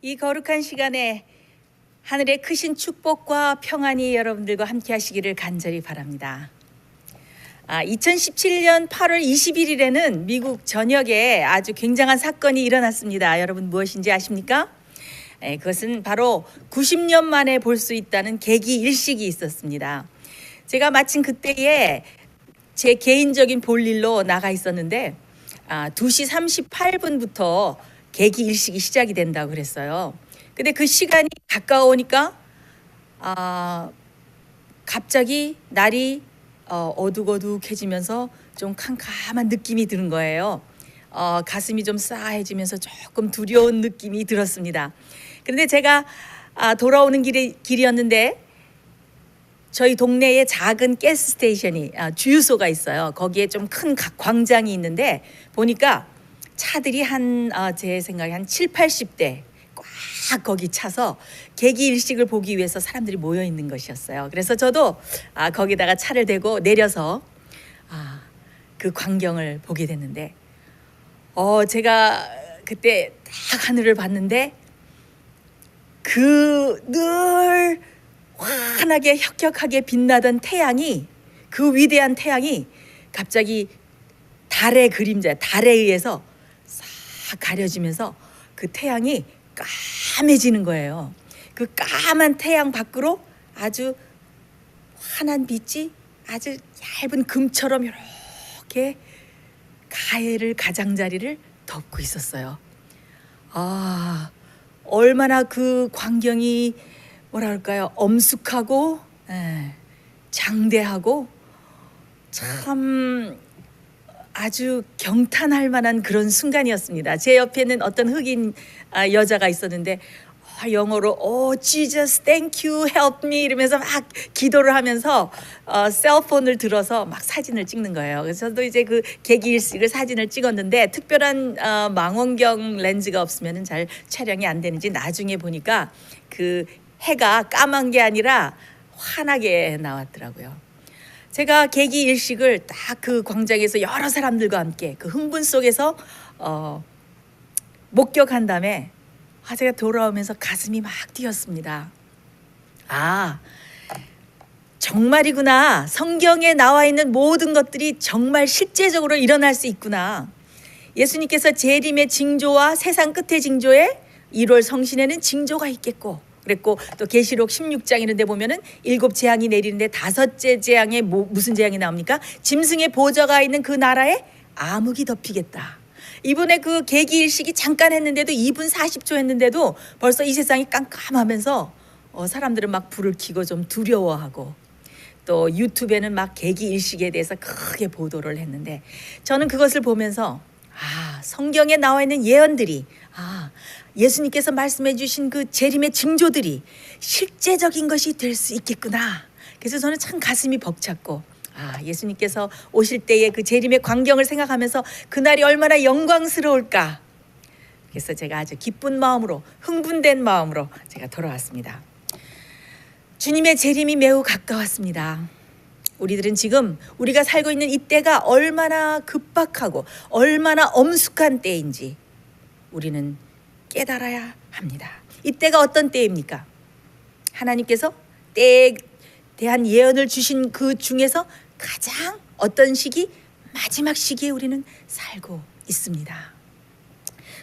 이 거룩한 시간에 하늘의 크신 축복과 평안이 여러분들과 함께 하시기를 간절히 바랍니다. 2017년 8월 21일에는 미국 전역에 아주 굉장한 사건이 일어났습니다. 여러분 무엇인지 아십니까? 그것은 바로 90년 만에 볼 수 있다는 계기 일식이 있었습니다. 제가 마침 그때에 제 개인적인 볼일로 나가 있었는데 2시 38분부터 계기 일식이 시작이 된다고 그랬어요. 근데 그 시간이 가까우니까 갑자기 날이 어둑어둑해지면서 좀 캄캄한 느낌이 드는 거예요. 가슴이 좀 싸해지면서 조금 두려운 느낌이 들었습니다. 그런데 제가 돌아오는 길이었는데 저희 동네에 작은 가스 스테이션이 주유소가 있어요. 거기에 좀 큰 광장이 있는데 보니까 차들이 제 생각에 한 7, 80대 꽉 거기 차서 계기 일식을 보기 위해서 사람들이 모여 있는 것이었어요. 그래서 저도 거기다가 차를 대고 내려서 그 광경을 보게 됐는데 제가 그때 딱 하늘을 봤는데 그 늘 환하게 혁혁하게 빛나던 태양이, 그 위대한 태양이 갑자기 달의 그림자, 달에 의해서 싹 가려지면서 그 태양이 까매지는 거예요. 그 까만 태양 밖으로 아주 환한 빛이 아주 얇은 금처럼 이렇게 가장자리를 덮고 있었어요. 얼마나 그 광경이 뭐랄까요, 엄숙하고 장대하고 참 아주 경탄할 만한 그런 순간이었습니다. 제 옆에는 어떤 흑인 여자가 있었는데 영어로 Jesus, thank you, help me 이러면서 막 기도를 하면서 셀폰을 들어서 막 사진을 찍는 거예요. 그래서 저도 이제 그 계기 일식을 사진을 찍었는데 특별한 망원경 렌즈가 없으면 잘 촬영이 안 되는지 나중에 보니까 그 해가 까만 게 아니라 환하게 나왔더라고요. 제가 계기 일식을 딱 그 광장에서 여러 사람들과 함께 그 흥분 속에서 목격한 다음에 제가 돌아오면서 가슴이 막 뛰었습니다. 정말이구나. 성경에 나와 있는 모든 것들이 정말 실제적으로 일어날 수 있구나. 예수님께서 재림의 징조와 세상 끝의 징조에 1월 성신에는 징조가 있겠고, 그랬고 또 계시록 16장 이런 데 보면은 7 재앙이 내리는데 5째 재앙에 무슨 재앙이 나옵니까? 짐승의 보좌가 있는 그 나라에 암흑이 덮이겠다. 이번에 그 계기 일식이 잠깐 했는데도 2분 40초 했는데도 벌써 이 세상이 깜깜하면서 사람들은 막 불을 켜고 좀 두려워하고, 또 유튜브에는 막 계기 일식에 대해서 크게 보도를 했는데 저는 그것을 보면서 성경에 나와 있는 예언들이, 예수님께서 말씀해 주신 그 재림의 징조들이 실제적인 것이 될 수 있겠구나. 그래서 저는 참 가슴이 벅찼고, 예수님께서 오실 때의 그 재림의 광경을 생각하면서 그날이 얼마나 영광스러울까. 그래서 제가 아주 기쁜 마음으로, 흥분된 마음으로 제가 돌아왔습니다. 주님의 재림이 매우 가까웠습니다. 우리들은 지금 우리가 살고 있는 이 때가 얼마나 급박하고 얼마나 엄숙한 때인지 우리는 깨달아야 합니다. 이 때가 어떤 때입니까? 하나님께서 때에 대한 예언을 주신 그 중에서 가장 어떤 시기? 마지막 시기에 우리는 살고 있습니다.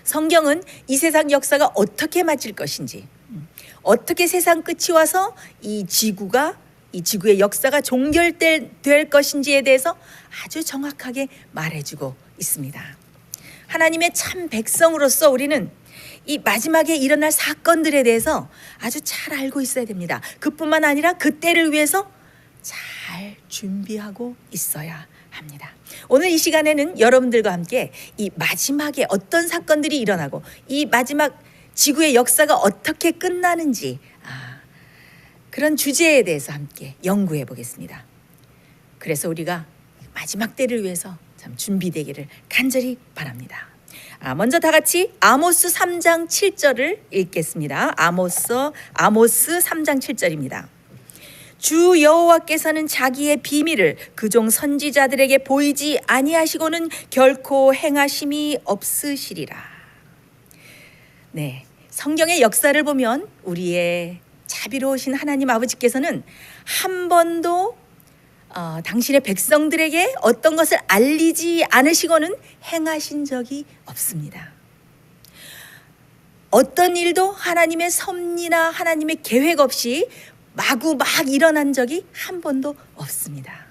성경은 이 세상 역사가 어떻게 맞을 것인지, 어떻게 세상 끝이 와서 이 지구의 역사가 종결될 것인지에 대해서 아주 정확하게 말해주고 있습니다. 하나님의 참 백성으로서 우리는 이 마지막에 일어날 사건들에 대해서 아주 잘 알고 있어야 됩니다. 그뿐만 아니라 그 때를 위해서 잘 준비하고 있어야 합니다. 오늘 이 시간에는 여러분들과 함께 이 마지막에 어떤 사건들이 일어나고 이 마지막 지구의 역사가 어떻게 끝나는지, 그런 주제에 대해서 함께 연구해 보겠습니다. 그래서 우리가 마지막 때를 위해서 참 준비되기를 간절히 바랍니다. 먼저 다 같이 아모스 3장 7절을 읽겠습니다. 아모스 3장 7절입니다. 주 여호와께서는 자기의 비밀을 그종 선지자들에게 보이지 아니하시고는 결코 행하심이 없으시리라. 네, 성경의 역사를 보면 우리의 자비로우신 하나님 아버지께서는 한 번도 당신의 백성들에게 어떤 것을 알리지 않으시고는 행하신 적이 없습니다. 어떤 일도 하나님의 섭리나 하나님의 계획 없이 마구 막 일어난 적이 한 번도 없습니다.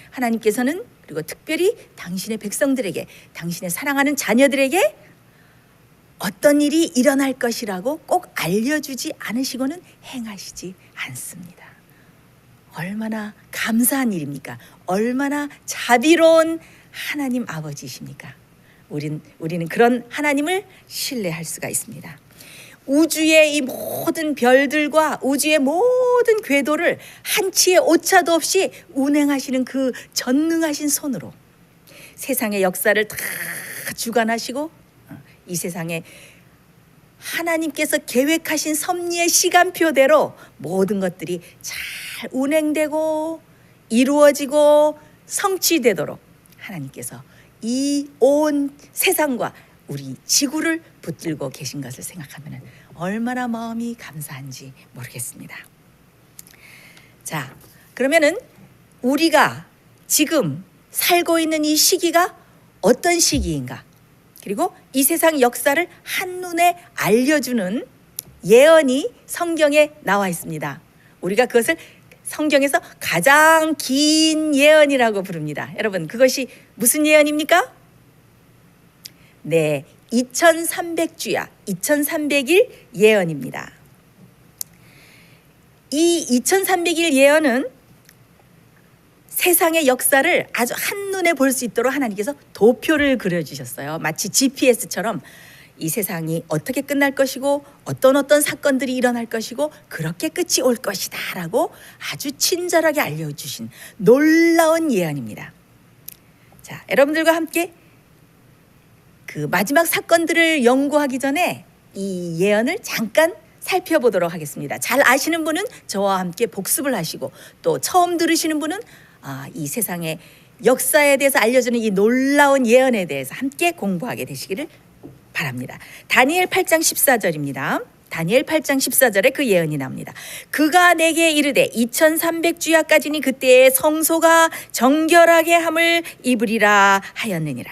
하나님께서는 그리고 특별히 당신의 백성들에게, 당신의 사랑하는 자녀들에게 어떤 일이 일어날 것이라고 꼭 알려주지 않으시고는 행하시지 않습니다. 얼마나 감사한 일입니까? 얼마나 자비로운 하나님 아버지십니까? 우리는 그런 하나님을 신뢰할 수가 있습니다. 우주의 이 모든 별들과 우주의 모든 궤도를 한치의 오차도 없이 운행하시는 그 전능하신 손으로 세상의 역사를 다 주관하시고 이 세상에 하나님께서 계획하신 섭리의 시간표대로 모든 것들이 잘 운행되고 이루어지고 성취되도록 하나님께서 이 온 세상과 우리 지구를 붙들고 계신 것을 생각하면 얼마나 마음이 감사한지 모르겠습니다. 자, 그러면은 우리가 지금 살고 있는 이 시기가 어떤 시기인가? 그리고 이 세상 역사를 한눈에 알려주는 예언이 성경에 나와 있습니다. 우리가 그것을 성경에서 가장 긴 예언이라고 부릅니다. 여러분, 그것이 무슨 예언입니까? 네, 2300주야, 2300일 예언입니다. 이 2300일 예언은 세상의 역사를 아주 한눈에 볼 수 있도록 하나님께서 도표를 그려주셨어요. 마치 GPS처럼 이 세상이 어떻게 끝날 것이고 어떤 사건들이 일어날 것이고 그렇게 끝이 올 것이다 라고 아주 친절하게 알려주신 놀라운 예언입니다. 자, 여러분들과 함께 그 마지막 사건들을 연구하기 전에 이 예언을 잠깐 살펴보도록 하겠습니다. 잘 아시는 분은 저와 함께 복습을 하시고 또 처음 들으시는 분은 이 세상의 역사에 대해서 알려주는 이 놀라운 예언에 대해서 함께 공부하게 되시기를 바랍니다. 다니엘 8장 14절입니다. 다니엘 8장 14절에 그 예언이 나옵니다. 그가 내게 이르되 2300주야까지니 그때의 성소가 정결하게 함을 입으리라 하였느니라.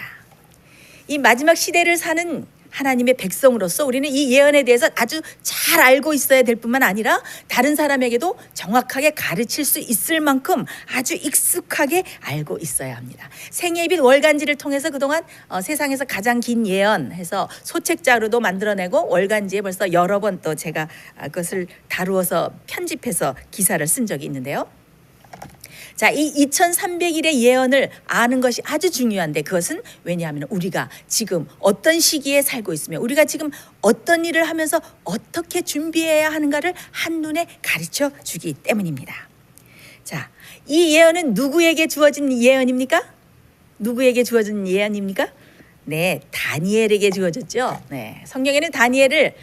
이 마지막 시대를 사는 하나님의 백성으로서 우리는 이 예언에 대해서 아주 잘 알고 있어야 될 뿐만 아니라 다른 사람에게도 정확하게 가르칠 수 있을 만큼 아주 익숙하게 알고 있어야 합니다. 생애빛 월간지를 통해서 그동안 세상에서 가장 긴 예언 해서 소책자료도 만들어내고 월간지에 벌써 여러 번 또 제가 그것을 다루어서 편집해서 기사를 쓴 적이 있는데요. 자, 이 2300일의 예언을 아는 것이 아주 중요한데 그것은 왜냐하면 우리가 지금 어떤 시기에 살고 있으며 우리가 지금 어떤 일을 하면서 어떻게 준비해야 하는가를 한눈에 가르쳐 주기 때문입니다. 자, 이 예언은 누구에게 주어진 예언입니까? 누구에게 주어진 예언입니까? 네, 다니엘에게 주어졌죠. 네, 성경에는 다니엘을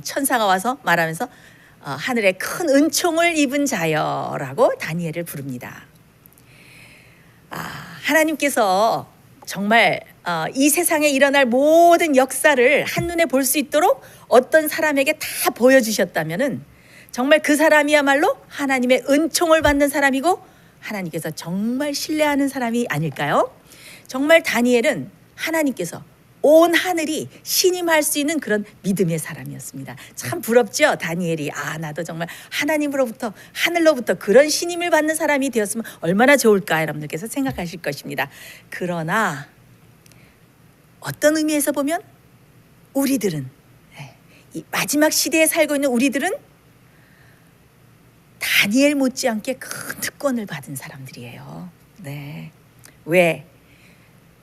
천사가 와서 말하면서 하늘에 큰 은총을 입은 자여라고 다니엘을 부릅니다. 하나님께서 정말 이 세상에 일어날 모든 역사를 한눈에 볼 수 있도록 어떤 사람에게 다 보여주셨다면은 정말 그 사람이야말로 하나님의 은총을 받는 사람이고 하나님께서 정말 신뢰하는 사람이 아닐까요? 정말 다니엘은 하나님께서 온 하늘이 신임할 수 있는 그런 믿음의 사람이었습니다. 참 부럽죠? 다니엘이 나도 정말 하나님으로부터 하늘로부터 그런 신임을 받는 사람이 되었으면 얼마나 좋을까 여러분들께서 생각하실 것입니다. 그러나 어떤 의미에서 보면 우리들은 이 마지막 시대에 살고 있는 우리들은 다니엘 못지않게 큰 특권을 받은 사람들이에요. 네, 왜?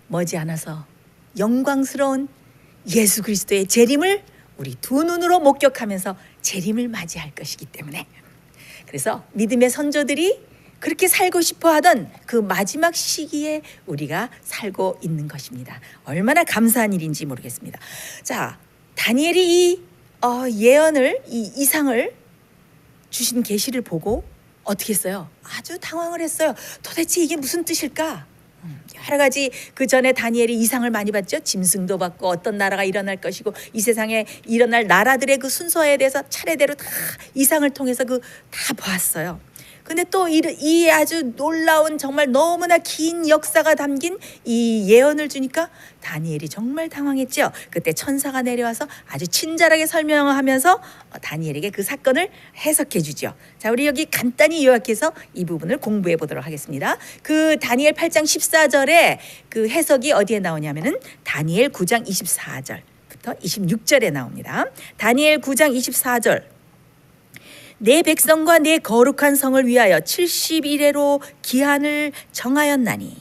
머지않아서 영광스러운 예수 그리스도의 재림을 우리 두 눈으로 목격하면서 재림을 맞이할 것이기 때문에 그래서 믿음의 선조들이 그렇게 살고 싶어 하던 그 마지막 시기에 우리가 살고 있는 것입니다. 얼마나 감사한 일인지 모르겠습니다. 자, 다니엘이 이 예언을 이 이상을 주신 계시를 보고 어떻게 했어요? 아주 당황을 했어요. 도대체 이게 무슨 뜻일까? 여러 가지 그 전에 다니엘이 이상을 많이 봤죠. 짐승도 봤고 어떤 나라가 일어날 것이고 이 세상에 일어날 나라들의 그 순서에 대해서 차례대로 다 이상을 통해서 그 다 보았어요. 근데 또 이 아주 놀라운 정말 너무나 긴 역사가 담긴 이 예언을 주니까 다니엘이 정말 당황했죠. 그때 천사가 내려와서 아주 친절하게 설명하면서 다니엘에게 그 사건을 해석해 주죠. 자, 우리 여기 간단히 요약해서 이 부분을 공부해 보도록 하겠습니다. 그 다니엘 8장 14절에 그 해석이 어디에 나오냐면은 다니엘 9장 24절부터 26절에 나옵니다. 다니엘 9장 24절. 내 백성과 내 거룩한 성을 위하여 70일에로 기한을 정하였나니.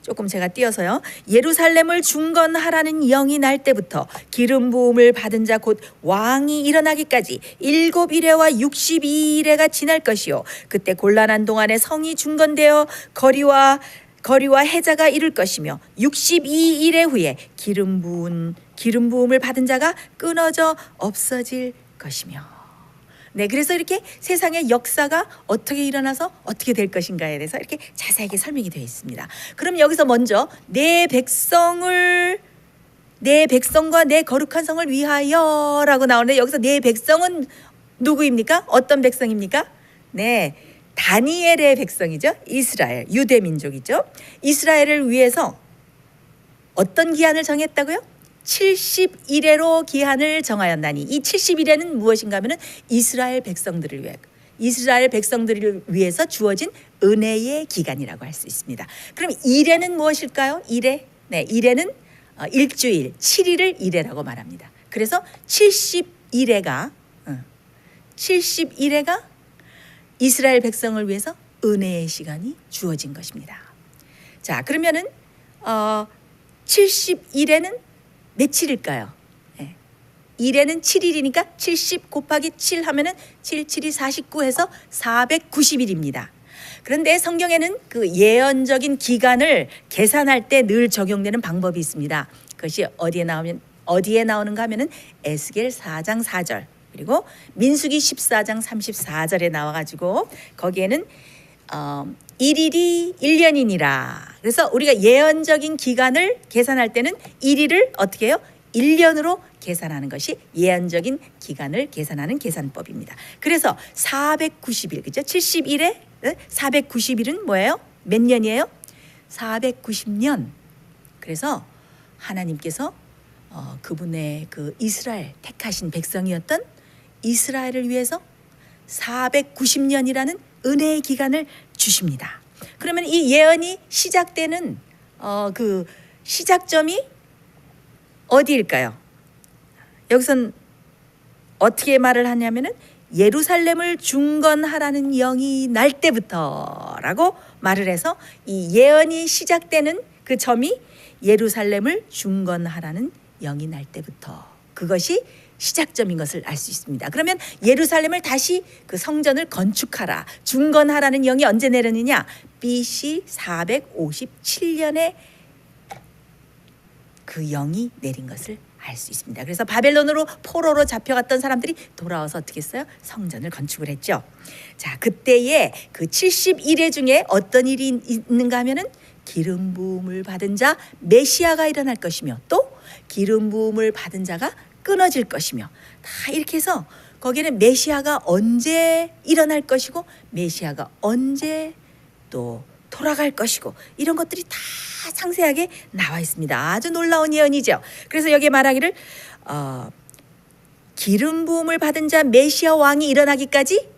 조금 제가 띄어서요. 예루살렘을 중건하라는 영이 날 때부터 기름 부음을 받은 자 곧 왕이 일어나기까지 7일에와 62일에가 지날 것이요. 그때 곤란한 동안에 성이 중건되어 거리와 해자가 이룰 것이며 62일의 후에 기름 부음을 받은 자가 끊어져 없어질 것이며. 네, 그래서 이렇게 세상의 역사가 어떻게 일어나서 어떻게 될 것인가에 대해서 이렇게 자세하게 설명이 되어 있습니다. 그럼 여기서 먼저 내 백성과 내 거룩한 성을 위하여라고 나오는데 여기서 내 백성은 누구입니까? 어떤 백성입니까? 네, 다니엘의 백성이죠. 이스라엘, 유대 민족이죠. 이스라엘을 위해서 어떤 기한을 정했다고요? 70일에로 기한을 정하였나니. 이 70일에는 무엇인가 하면은 이스라엘 백성들을 위해서 주어진 은혜의 기간이라고 할 수 있습니다. 그럼 일에는 무엇일까요? 일에. 네, 일에는 일주일, 7일을 일에라고 말합니다. 그래서 70일에가 이스라엘 백성을 위해서 은혜의 시간이 주어진 것입니다. 자, 그러면은 70일에는 며칠일까요? 네. 1에는 7일이니까 70 곱하기 7 하면은 7, 7이 49 해서 490일입니다. 그런데 성경에는 그 예언적인 기간을 계산할 때 늘 적용되는 방법이 있습니다. 그것이 어디에 나오는가 하면은 에스겔 4장 4절 그리고 민수기 14장 34절에 나와가지고 거기에는 1일이 1년이니라. 그래서 우리가 예언적인 기간을 계산할 때는 1일을 어떻게 해요? 1년으로 계산하는 것이 예언적인 기간을 계산하는 계산법입니다. 그래서 490일, 그죠? 70일에 490일은 뭐예요? 몇 년이에요? 490년. 그래서 하나님께서 그분의 그 이스라엘 택하신 백성이었던 이스라엘을 위해서 490년이라는 은혜의 기간을 주십니다. 그러면 이 예언이 시작되는 그 시작점이 어디일까요? 여기선 어떻게 말을 하냐면은 예루살렘을 중건하라는 영이 날 때부터라고 말을 해서 이 예언이 시작되는 그 점이 예루살렘을 중건하라는 영이 날 때부터, 그것이 시작점인 것을 알 수 있습니다. 그러면 예루살렘을 다시 그 성전을 건축하라, 중건하라는 영이 언제 내렸느냐? BC 457년에 그 영이 내린 것을 알 수 있습니다. 그래서 바벨론으로 포로로 잡혀갔던 사람들이 돌아와서 어떻게 했어요? 성전을 건축을 했죠. 자, 그때에 그 70일의 중에 어떤 일이 있는가 하면은 기름 부음을 받은 자 메시아가 일어날 것이며, 또 기름 부음을 받은 자가 끊어질 것이며, 다 이렇게 해서 거기에는 메시아가 언제 일어날 것이고 메시아가 언제 또 돌아갈 것이고 이런 것들이 다 상세하게 나와 있습니다. 아주 놀라운 예언이죠. 그래서 여기에 말하기를 기름 부음을 받은 자 메시아 왕이 일어나기까지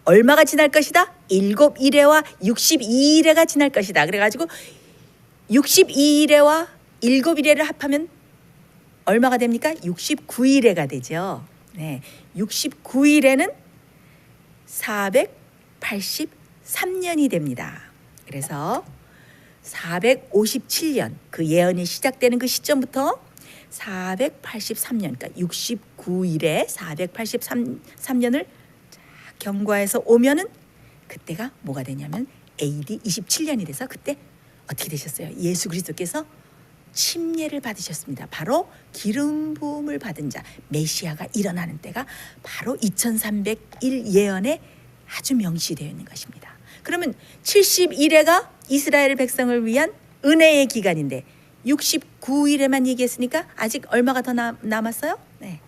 얼마가 지날 것이다? 7일에와 62일에가 지날 것이다. 그래가지고 62일에와 7일에를 합하면 얼마가 됩니까? 69일에가 되죠. 네, 69일에는 483년이 됩니다. 그래서 457년, 그 예언이 시작되는 그 시점부터 483년, 그러니까 69일에 483년을 경과해서 오면은 그때가 뭐가 되냐면 AD 27년이 돼서 그때 어떻게 되셨어요? 예수 그리스도께서 침례를 받으셨습니다. 바로 기름 부음을 받은 자 메시아가 일어나는 때가 바로 2301 예언에 아주 명시되어 있는 것입니다. 그러면 71회가 이스라엘 백성을 위한 은혜의 기간인데 69일에만 얘기했으니까 아직 얼마가 더 남았어요? 네.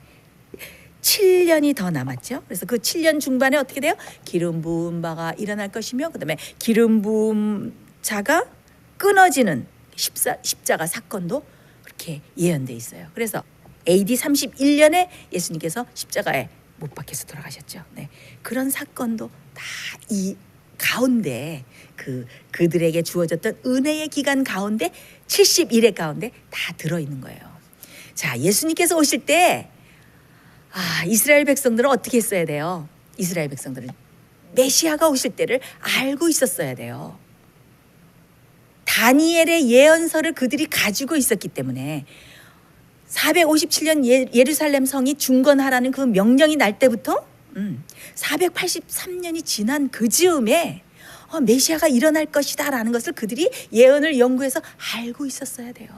7년이 더 남았죠. 그래서 그 7년 중반에 어떻게 돼요? 기름 부음 바가 일어날 것이며 그다음에 기름 부음 자가 끊어지는 십자가 사건도 그렇게 예언돼 있어요. 그래서 AD 31년에 예수님께서 십자가에 못 박혀서 돌아가셨죠. 네. 그런 사건도 다 이 가운데 그들에게 주어졌던 은혜의 기간 가운데 70일의 가운데 다 들어있는 거예요. 자, 예수님께서 오실 때 이스라엘 백성들은 어떻게 했어야 돼요? 이스라엘 백성들은 메시아가 오실 때를 알고 있었어야 돼요. 다니엘의 예언서를 그들이 가지고 있었기 때문에 457년 예루살렘 성이 중건하라는 그 명령이 날 때부터 483년이 지난 그 즈음에 메시아가 일어날 것이다 라는 것을 그들이 예언을 연구해서 알고 있었어야 돼요.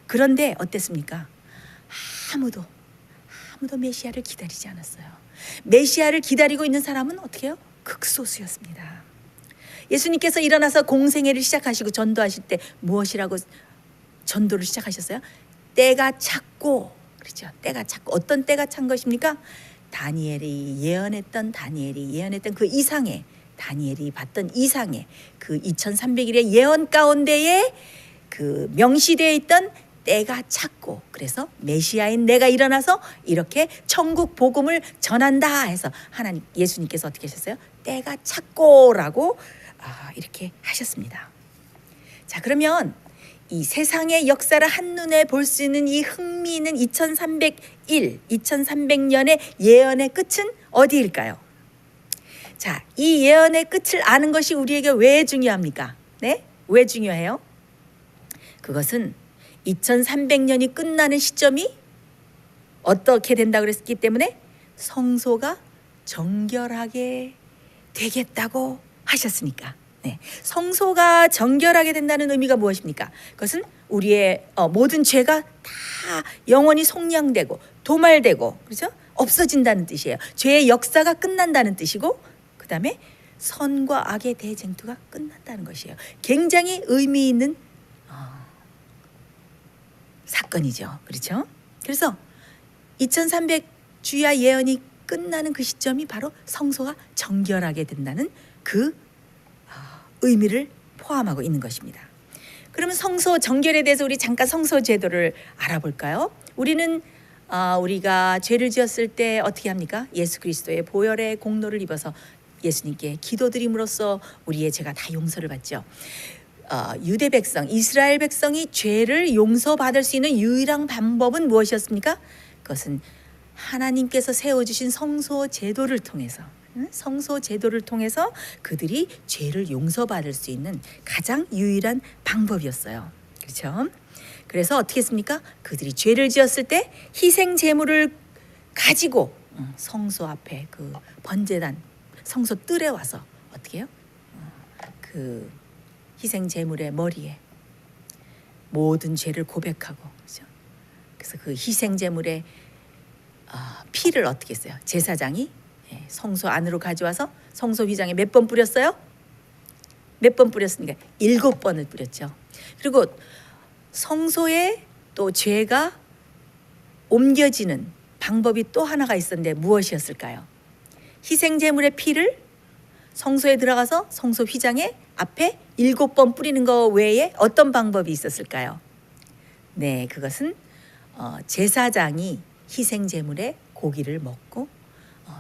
그런데 어땠습니까? 아무도 메시아를 기다리지 않았어요. 메시아를 기다리고 있는 사람은 어떻게 해요? 극소수였습니다. 예수님께서 일어나서 공생애를 시작하시고 전도하실 때 무엇이라고 전도를 시작하셨어요? 때가 찼고, 그렇죠? 때가 찼고, 어떤 때가 찬 것입니까? 다니엘이 예언했던 그 이상의, 다니엘이 봤던 이상의 그 2300일의 예언 가운데에 그 명시되어 있던 때가 찼고, 그래서 메시아인 내가 일어나서 이렇게 천국 복음을 전한다 해서 하나님 예수님께서 어떻게 하셨어요? 때가 찼고라고 이렇게 하셨습니다. 자, 그러면 이 세상의 역사를 한눈에 볼 수 있는 이 흥미있는 2300년의 예언의 끝은 어디일까요? 자, 이 예언의 끝을 아는 것이 우리에게 왜 중요합니까? 네? 왜 중요해요? 그것은 2300년이 끝나는 시점이 어떻게 된다고 그랬기 때문에 성소가 정결하게 되겠다고 하셨으니까. 네. 성소가 정결하게 된다는 의미가 무엇입니까? 그것은 우리의 모든 죄가 다 영원히 속량되고 도말되고, 그렇죠? 없어진다는 뜻이에요. 죄의 역사가 끝난다는 뜻이고, 그 다음에 선과 악의 대쟁투가 끝난다는 것이에요. 굉장히 의미 있는 사건이죠. 그렇죠? 그래서 2300 주야 예언이 끝나는 그 시점이 바로 성소가 정결하게 된다는 그 의미를 포함하고 있는 것입니다. 그러면 성소 정결에 대해서 우리 잠깐 성소 제도를 알아볼까요? 우리가 죄를 지었을 때 어떻게 합니까? 예수 그리스도의 보혈의 공로를 입어서 예수님께 기도드림으로써 우리의 죄가 다 용서를 받죠. 유대 백성, 이스라엘 백성이 죄를 용서받을 수 있는 유일한 방법은 무엇이었습니까? 그것은 하나님께서 세워주신 성소 제도를 통해서, 그들이 죄를 용서받을 수 있는 가장 유일한 방법이었어요. 그렇죠? 그래서 어떻게 했습니까? 그들이 죄를 지었을 때 희생 제물을 가지고 성소 앞에 그 번제단, 성소 뜰에 와서 어떻게 해요? 그 희생 제물의 머리에 모든 죄를 고백하고, 그렇죠? 그래서 그 희생 제물의 피를 어떻게 했어요? 제사장이 성소 안으로 가져와서 성소 휘장에 몇 번 뿌렸어요? 몇 번 뿌렸습니까? 7번을 뿌렸죠. 그리고 성소에 또 죄가 옮겨지는 방법이 또 하나가 있었는데 무엇이었을까요? 희생 제물의 피를 성소에 들어가서 성소 휘장에 앞에 7번 뿌리는 거 외에 어떤 방법이 있었을까요? 네, 그것은 제사장이 희생 제물의 고기를 먹고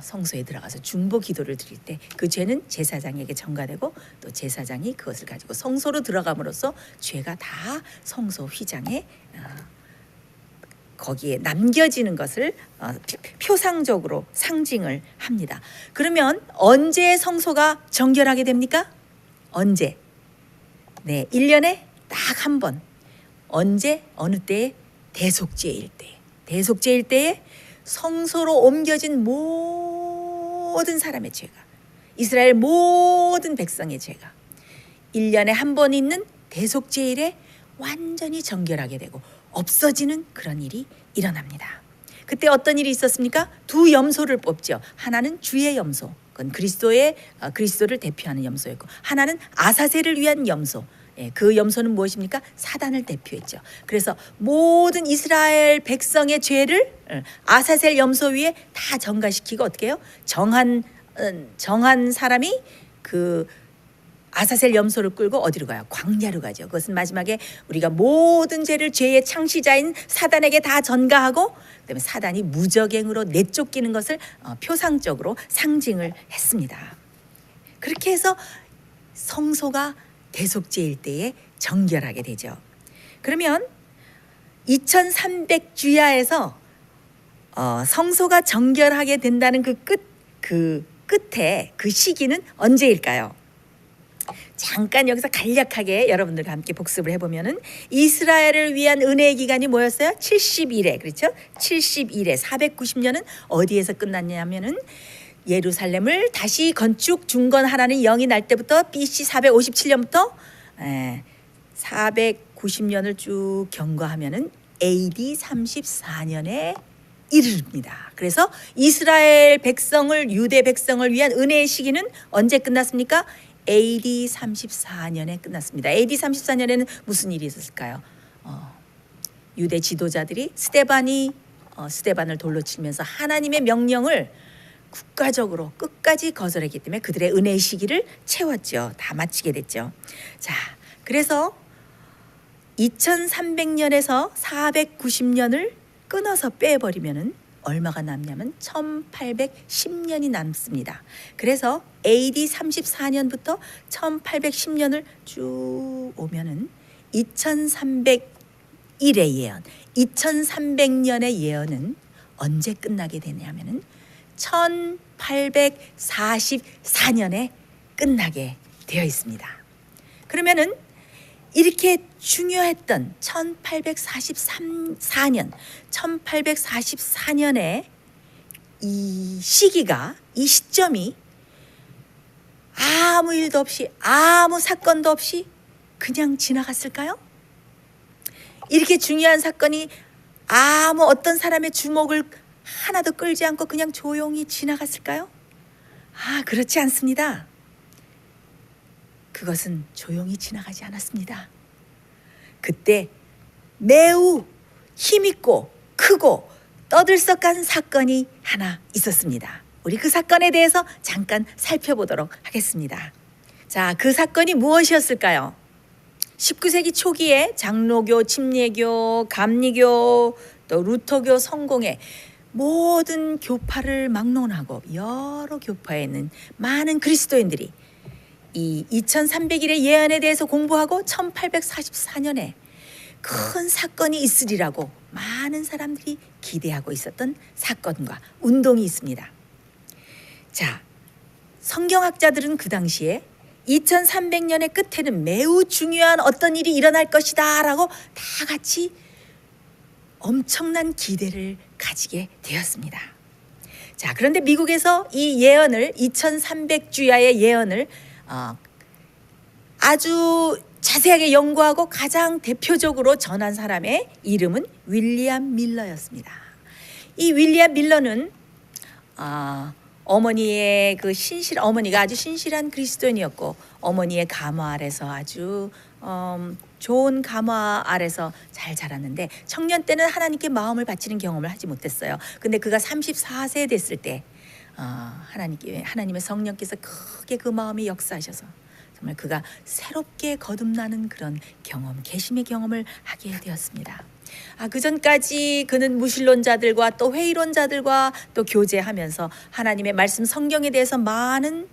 성소에 들어가서 중보 기도를 드릴 때 그 죄는 제사장에게 전가되고 또 제사장이 그것을 가지고 성소로 들어감으로써 죄가 다 성소 휘장에 거기에 남겨지는 것을 표상적으로 상징을 합니다. 그러면 언제 성소가 정결하게 됩니까? 언제? 네, 1년에 딱 한 번. 언제? 어느 때에? 대속죄일 때. 대속죄일 때에 성소로 옮겨진 모든 사람의 죄가, 이스라엘 모든 백성의 죄가 1년에 한 번 있는 대속죄일에 완전히 정결하게 되고 없어지는 그런 일이 일어납니다. 그때 어떤 일이 있었습니까? 두 염소를 뽑죠. 하나는 주의 염소, 그건 그리스도를 대표하는 염소였고, 하나는 아사셀을 위한 염소, 그 염소는 무엇입니까? 사단을 대표했죠. 그래서 모든 이스라엘 백성의 죄를 아사셀 염소 위에 다 전가시키고 어떻게 해요? 정한 사람이 그 아사셀 염소를 끌고 어디로 가요? 광야로 가죠. 그것은 마지막에 우리가 모든 죄를 죄의 창시자인 사단에게 다 전가하고 그다음에 사단이 무적행으로 내쫓기는 것을 표상적으로 상징을 했습니다. 그렇게 해서 성소가 대속죄일 때에 정결하게 되죠. 그러면 2300주야에서 성소가 정결하게 된다는 그 끝에 그 시기는 언제일까요? 잠깐 여기서 간략하게 여러분들과 함께 복습을 해보면은 이스라엘을 위한 은혜의 기간이 뭐였어요? 70일에, 그렇죠? 70일에 490년은 어디에서 끝났냐면은 예루살렘을 다시 건축 중건하라는 영이 날 때부터 BC 457년부터 490년을 쭉 경과하면은 AD 34년에 이르릅니다. 그래서 이스라엘 백성을 유대 백성을 위한 은혜의 시기는 언제 끝났습니까? AD 34년에 끝났습니다. AD 34년에는 무슨 일이 있었을까요? 유대 지도자들이 스데반을 돌로 치면서 하나님의 명령을 국가적으로 끝까지 거절했기 때문에 그들의 은혜의 시기를 채웠죠. 다 마치게 됐죠. 자, 그래서 2300년에서 490년을 끊어서 빼버리면은 얼마가 남냐면 1810년이 남습니다. 그래서 AD 34년부터 1810년을 쭉 오면은 2300일의 예언, 2300년의 예언은 언제 끝나게 되냐면은 1844년에 끝나게 되어 있습니다. 그러면은 이렇게 중요했던 1844년에 이 시기가, 이 시점이 아무 일도 없이 아무 사건도 없이 그냥 지나갔을까요? 이렇게 중요한 사건이 아무 어떤 사람의 주목을 하나도 끌지 않고 그냥 조용히 지나갔을까요? 그렇지 않습니다. 그것은 조용히 지나가지 않았습니다. 그때 매우 힘있고 크고 떠들썩한 사건이 하나 있었습니다. 우리 그 사건에 대해서 잠깐 살펴보도록 하겠습니다. 자, 그 사건이 무엇이었을까요? 19세기 초기에 장로교, 침례교, 감리교, 또 루터교 성공회 모든 교파를 막론하고 여러 교파에 있는 많은 그리스도인들이 이 2300일의 예언에 대해서 공부하고 1844년에 큰 사건이 있으리라고 많은 사람들이 기대하고 있었던 사건과 운동이 있습니다. 자, 성경학자들은 그 당시에 2300년의 끝에는 매우 중요한 어떤 일이 일어날 것이다 라고 다 같이 엄청난 기대를 가지게 되었습니다. 자, 그런데 미국에서 이 예언을 2300주야의 예언을 아주 자세하게 연구하고 가장 대표적으로 전한 사람의 이름은 윌리엄 밀러였습니다. 이 윌리엄 밀러는 어머니의 어머니가 아주 신실한 그리스도인이었고 어머니의 가마 아래서 아주 좋은 가마 아래서 잘 자랐는데 청년 때는 하나님께 마음을 바치는 경험을 하지 못했어요. 근데 그가 34세 됐을 때 하나님의 성령께서 크게 그 마음이 역사하셔서 정말 그가 새롭게 거듭나는 그런 경험, 계심의 경험을 하게 되었습니다. 그 전까지 그는 무신론자들과 또 회의론자들과 또 교제하면서 하나님의 말씀 성경에 대해서 많은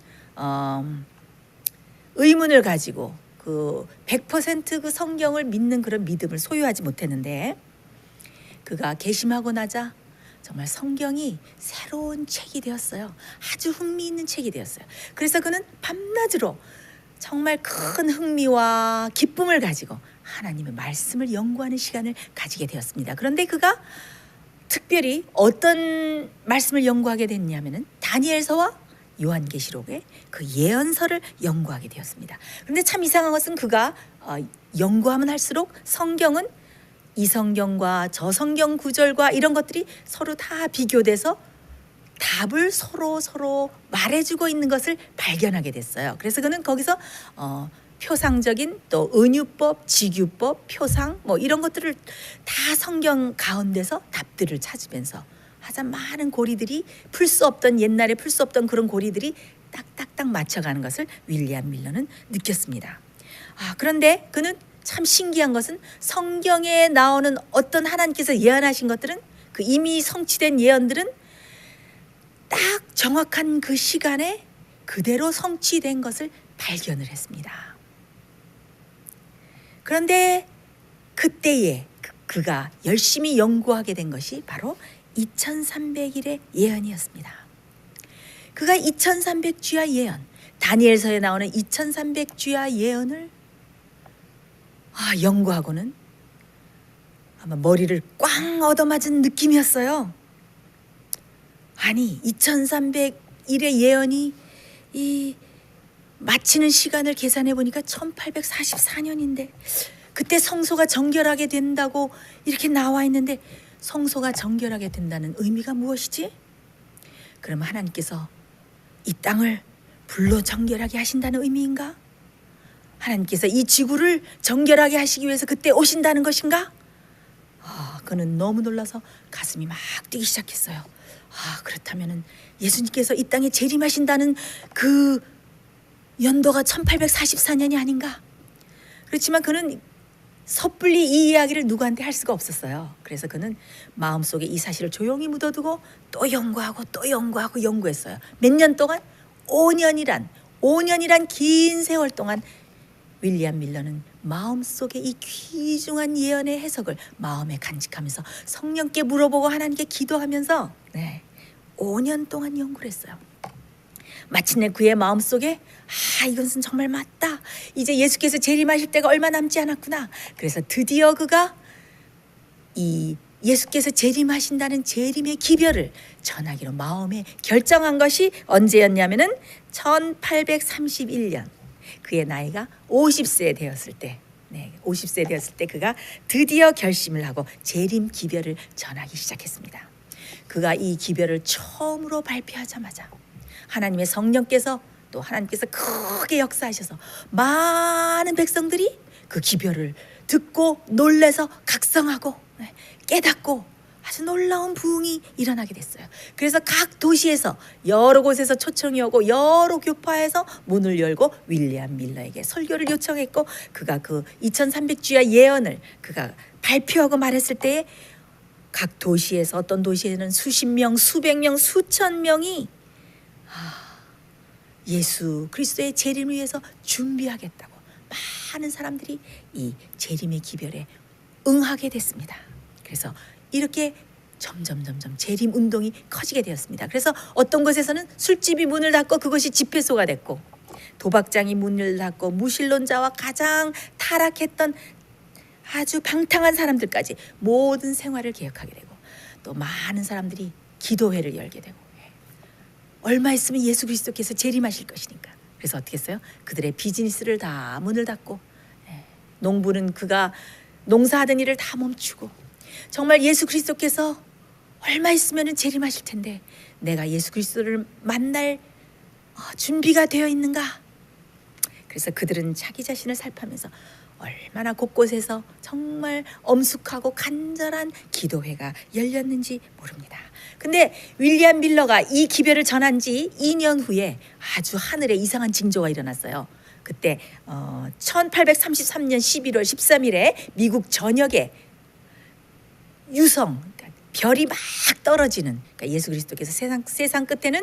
의문을 가지고 그 100% 그 성경을 믿는 그런 믿음을 소유하지 못했는데 그가 계심하고 나자 정말 성경이 새로운 책이 되었어요. 아주 흥미있는 책이 되었어요. 그래서 그는 밤낮으로 정말 큰 흥미와 기쁨을 가지고 하나님의 말씀을 연구하는 시간을 가지게 되었습니다. 그런데 그가 특별히 어떤 말씀을 연구하게 됐냐면은 다니엘서와 요한계시록의 그 예언서를 연구하게 되었습니다. 그런데 참 이상한 것은 그가 연구하면 할수록 성경은 이 성경과 저 성경 구절과 이런 것들이 서로 다 비교돼서 답을 서로 말해주고 있는 것을 발견하게 됐어요. 그래서 그는 거기서 표상적인 또 은유법, 직유법, 표상 뭐 이런 것들을 다 성경 가운데서 답들을 찾으면서 하자 많은 고리들이 옛날에 풀 수 없던 그런 고리들이 딱딱딱 맞춰가는 것을 윌리엄 밀러는 느꼈습니다. 그런데 그는 참 신기한 것은 성경에 나오는 어떤 하나님께서 예언하신 것들은 그 이미 성취된 예언들은 딱 정확한 그 시간에 그대로 성취된 것을 발견을 했습니다. 그런데 그때에 그가 열심히 연구하게 된 것이 바로 2300일의 예언이었습니다. 그가 2300주야 예언, 다니엘서에 나오는 2300주야 예언을 연구하고는 아마 머리를 꽝 얻어맞은 느낌이었어요. 아니 2300일의 예언이 이 마치는 시간을 계산해 보니까 1844년인데 그때 성소가 정결하게 된다고 이렇게 나와 있는데 성소가 정결하게 된다는 의미가 무엇이지? 그럼 하나님께서 이 땅을 불로 정결하게 하신다는 의미인가? 하나님께서 이 지구를 정결하게 하시기 위해서 그때 오신다는 것인가? 그는 너무 놀라서 가슴이 막 뛰기 시작했어요. 그렇다면 예수님께서 이 땅에 재림하신다는 그 연도가 1844년이 아닌가? 그렇지만 그는 섣불리 이 이야기를 누구한테 할 수가 없었어요. 그래서 그는 마음속에 이 사실을 조용히 묻어두고 또 연구하고 또 연구하고 연구했어요. 몇 년 동안? 5년이란 긴 세월 동안 윌리엄 밀러는 마음속에 이 귀중한 예언의 해석을 마음에 간직하면서 성령께 물어보고 하나님께 기도하면서 5년 동안 연구를 했어요. 마침내 그의 마음속에 이것은 정말 맞다. 이제 예수께서 재림하실 때가 얼마 남지 않았구나. 그래서 드디어 그가 이 예수께서 재림하신다는 재림의 기별을 전하기로 마음에 결정한 것이 언제였냐면은 1831년 그의 나이가 50세 되었을 때 50세 되었을 때 그가 드디어 결심을 하고 재림 기별을 전하기 시작했습니다. 그가 이 기별을 처음으로 발표하자마자 하나님의 성령께서 또 하나님께서 크게 역사하셔서 많은 백성들이 그 기별을 듣고 놀래서 각성하고 깨닫고 아주 놀라운 부흥이 일어나게 됐어요. 그래서 각 도시에서 여러 곳에서 초청이 오고 여러 교파에서 문을 열고 윌리엄 밀러에게 설교를 요청했고 그가 그 2300주야 예언을 그가 발표하고 말했을 때에 각 도시에서 어떤 도시에는 수십 명, 수백 명, 수천 명이 예수 그리스도의 재림을 위해서 준비하겠다고 많은 사람들이 이 재림의 기별에 응하게 됐습니다. 그래서 이렇게 점점 재림 운동이 커지게 되었습니다. 그래서 어떤 곳에서는 술집이 문을 닫고 그것이 집회소가 됐고 도박장이 문을 닫고 무신론자와 가장 타락했던 아주 방탕한 사람들까지 모든 생활을 개혁하게 되고 또 많은 사람들이 기도회를 열게 되고 얼마 있으면 예수 그리스도께서 재림하실 것이니까 그래서 어떻게 했어요? 그들의 비즈니스를 다 문을 닫고 농부는 그가 농사하던 일을 다 멈추고 정말 예수 그리스도께서 얼마 있으면 재림하실 텐데 내가 예수 그리스도를 만날 준비가 되어 있는가? 그래서 그들은 자기 자신을 살피면서 얼마나 곳곳에서 정말 엄숙하고 간절한 기도회가 열렸는지 모릅니다. 근데 윌리엄 밀러가 이 기별을 전한 지 2년 후에 아주 하늘에 이상한 징조가 일어났어요. 그때 1833년 11월 13일에 미국 전역에 유성, 그러니까 별이 막 떨어지는 그러니까 예수 그리스도께서 세상 끝에는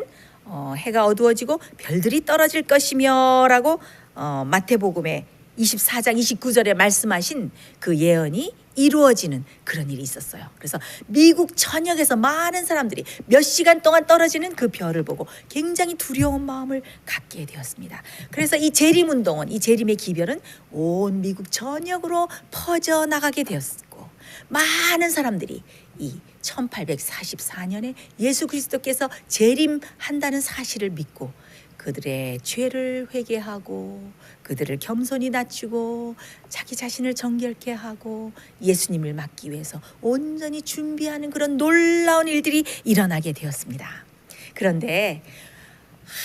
해가 어두워지고 별들이 떨어질 것이며 라고 마태복음에 24장 29절에 말씀하신 그 예언이 이루어지는 그런 일이 있었어요. 그래서 미국 전역에서 많은 사람들이 몇 시간 동안 떨어지는 그 별을 보고 굉장히 두려운 마음을 갖게 되었습니다. 그래서 이 재림운동은 이 재림의 기별은 온 미국 전역으로 퍼져나가게 되었고 많은 사람들이 이 1844년에 예수 그리스도께서 재림한다는 사실을 믿고 그들의 죄를 회개하고 그들을 겸손히 낮추고 자기 자신을 정결케 하고 예수님을 맞기 위해서 온전히 준비하는 그런 놀라운 일들이 일어나게 되었습니다. 그런데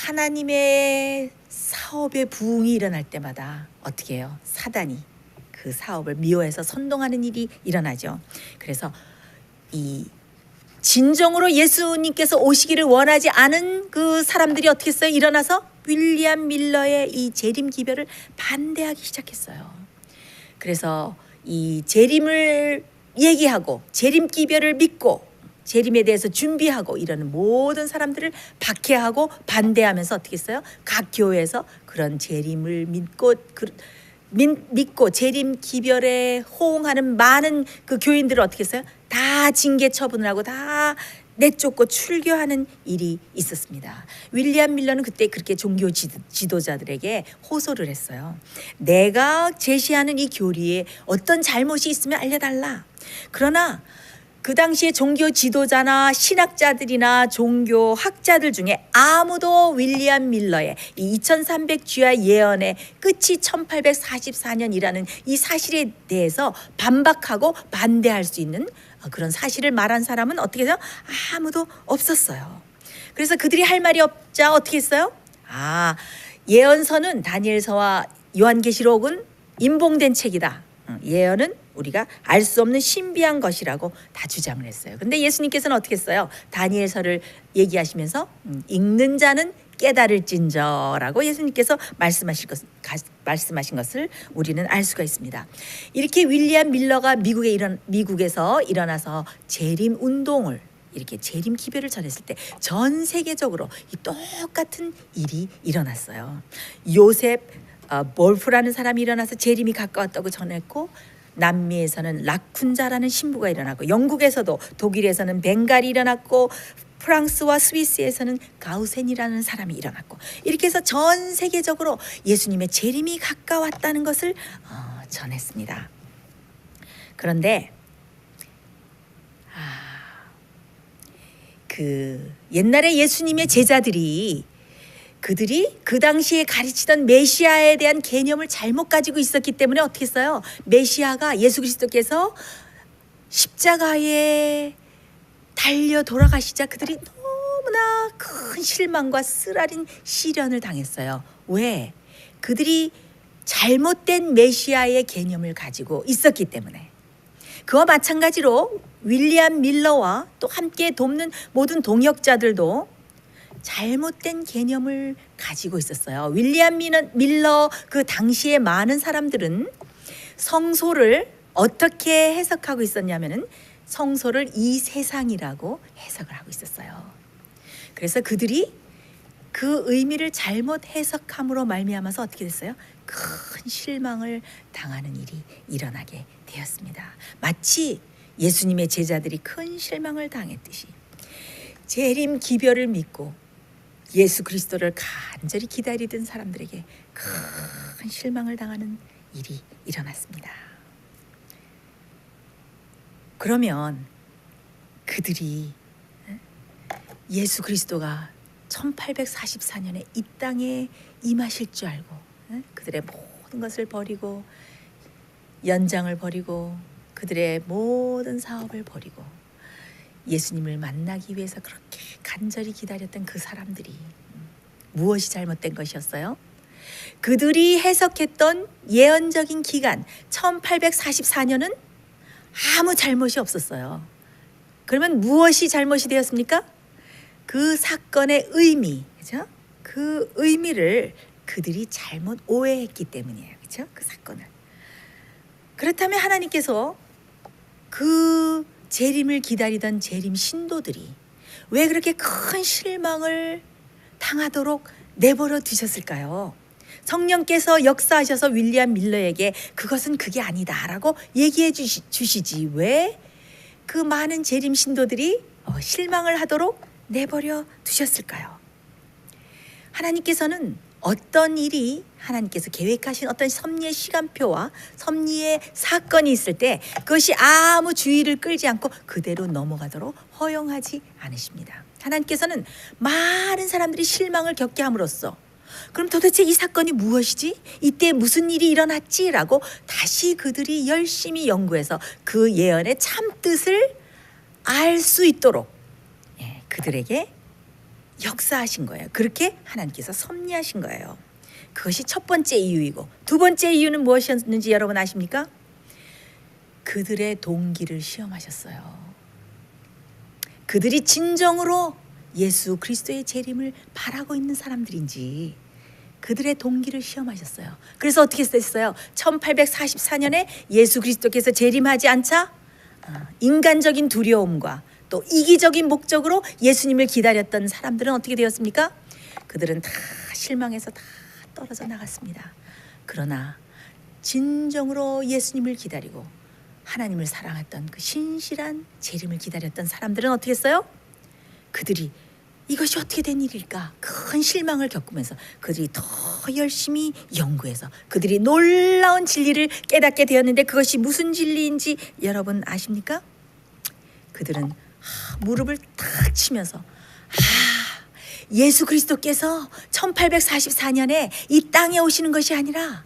하나님의 사업의 부흥이 일어날 때마다 어떻게 해요? 사단이 그 사업을 미워해서 선동하는 일이 일어나죠. 그래서 이 진정으로 예수님께서 오시기를 원하지 않은 그 사람들이 어떻게 했어요? 일어나서 윌리엄 밀러의 이 재림 기별을 반대하기 시작했어요. 그래서 이 재림을 얘기하고 재림 기별을 믿고 재림에 대해서 준비하고 이러는 모든 사람들을 박해하고 반대하면서 어떻게 했어요? 각 교회에서 그런 재림을 믿고 재림 기별에 호응하는 많은 그 교인들을 어떻게 했어요? 다 징계 처분을 하고 다 내쫓고 출교하는 일이 있었습니다. 윌리엄 밀러는 그때 그렇게 종교 지도자들에게 호소를 했어요. 내가 제시하는 이 교리에 어떤 잘못이 있으면 알려달라. 그러나 그 당시에 종교 지도자나 신학자들이나 종교 학자들 중에 아무도 윌리엄 밀러의 이 2300주야 예언의 끝이 1844년이라는 이 사실에 대해서 반박하고 반대할 수 있는 그런 사실을 말한 사람은 어떻게 해서 아무도 없었어요. 그래서 그들이 할 말이 없자 어떻게 했어요? 예언서는 다니엘서와 요한계시록은 인봉된 책이다. 예언은 우리가 알 수 없는 신비한 것이라고 다 주장을 했어요. 근데 예수님께서는 어떻게 했어요? 다니엘서를 얘기하시면서 읽는 자는 깨달을진저라고 예수님께서 말씀하신 것을 우리는 알 수가 있습니다. 이렇게 윌리엄 밀러가 미국에서 일어나서 재림 운동을 이렇게 재림 기별을 전했을 때 전 세계적으로 이 똑같은 일이 일어났어요. 요셉 볼프라는 사람이 일어나서 재림이 가까웠다고 전했고, 남미에서는 라쿤자라는 신부가 일어나고, 영국에서도 독일에서는 벵갈이 일어났고, 프랑스와 스위스에서는 가우센이라는 사람이 일어났고, 이렇게 해서 전 세계적으로 예수님의 재림이 가까웠다는 것을 전했습니다. 그런데 그 옛날에 예수님의 제자들이 그들이 그 당시에 가르치던 메시아에 대한 개념을 잘못 가지고 있었기 때문에 어떻게 했어요? 메시아가 예수 그리스도께서 십자가에 달려 돌아가시자 그들이 너무나 큰 실망과 쓰라린 시련을 당했어요. 왜? 그들이 잘못된 메시아의 개념을 가지고 있었기 때문에. 그와 마찬가지로 윌리엄 밀러와 또 함께 돕는 모든 동역자들도 잘못된 개념을 가지고 있었어요. 윌리엄 밀러 그 당시에 많은 사람들은 성소를 어떻게 해석하고 있었냐면은 성소를 이 세상이라고 해석을 하고 있었어요. 그래서 그들이 그 의미를 잘못 해석함으로 말미암아서 어떻게 됐어요? 큰 실망을 당하는 일이 일어나게 되었습니다. 마치 예수님의 제자들이 큰 실망을 당했듯이 재림 기별을 믿고 예수 그리스도를 간절히 기다리던 사람들에게 큰 실망을 당하는 일이 일어났습니다. 그러면 그들이 예수 그리스도가 1844년에 이 땅에 임하실 줄 알고 그들의 모든 것을 버리고 연장을 버리고 그들의 모든 사업을 버리고 예수님을 만나기 위해서 그렇게 간절히 기다렸던 그 사람들이 무엇이 잘못된 것이었어요? 그들이 해석했던 예언적인 기간 1844년은 아무 잘못이 없었어요. 그러면 무엇이 잘못이 되었습니까? 그 사건의 의미, 그죠? 그 의미를 그들이 잘못 오해했기 때문이에요. 그죠? 그 사건을. 그렇다면 하나님께서 그 재림을 기다리던 재림 신도들이 왜 그렇게 큰 실망을 당하도록 내버려 두셨을까요? 성령께서 역사하셔서 윌리엄 밀러에게 그것은 그게 아니다라고 얘기해 주시지 왜 그 많은 재림 신도들이 실망을 하도록 내버려 두셨을까요? 하나님께서는 어떤 일이 하나님께서 계획하신 어떤 섭리의 시간표와 섭리의 사건이 있을 때 그것이 아무 주의를 끌지 않고 그대로 넘어가도록 허용하지 않으십니다. 하나님께서는 많은 사람들이 실망을 겪게 함으로써 그럼 도대체 이 사건이 무엇이지? 이때 무슨 일이 일어났지? 라고 다시 그들이 열심히 연구해서 그 예언의 참뜻을 알 수 있도록 그들에게 역사하신 거예요. 그렇게 하나님께서 섭리하신 거예요. 그것이 첫 번째 이유이고, 두 번째 이유는 무엇이었는지 여러분 아십니까? 그들의 동기를 시험하셨어요. 그들이 진정으로 예수 그리스도의 재림을 바라고 있는 사람들인지 그들의 동기를 시험하셨어요. 그래서 어떻게 됐어요? 1844년에 예수 그리스도께서 재림하지 않자 인간적인 두려움과 또 이기적인 목적으로 예수님을 기다렸던 사람들은 어떻게 되었습니까? 그들은 다 실망해서 다 떨어져 나갔습니다. 그러나 진정으로 예수님을 기다리고 하나님을 사랑했던 그 신실한 재림을 기다렸던 사람들은 어떻게 했어요? 그들이 이것이 어떻게 된 일일까? 큰 실망을 겪으면서 그들이 더 열심히 연구해서 그들이 놀라운 진리를 깨닫게 되었는데, 그것이 무슨 진리인지 여러분 아십니까? 그들은 무릎을 탁 치면서 예수 그리스도께서 1844년에 이 땅에 오시는 것이 아니라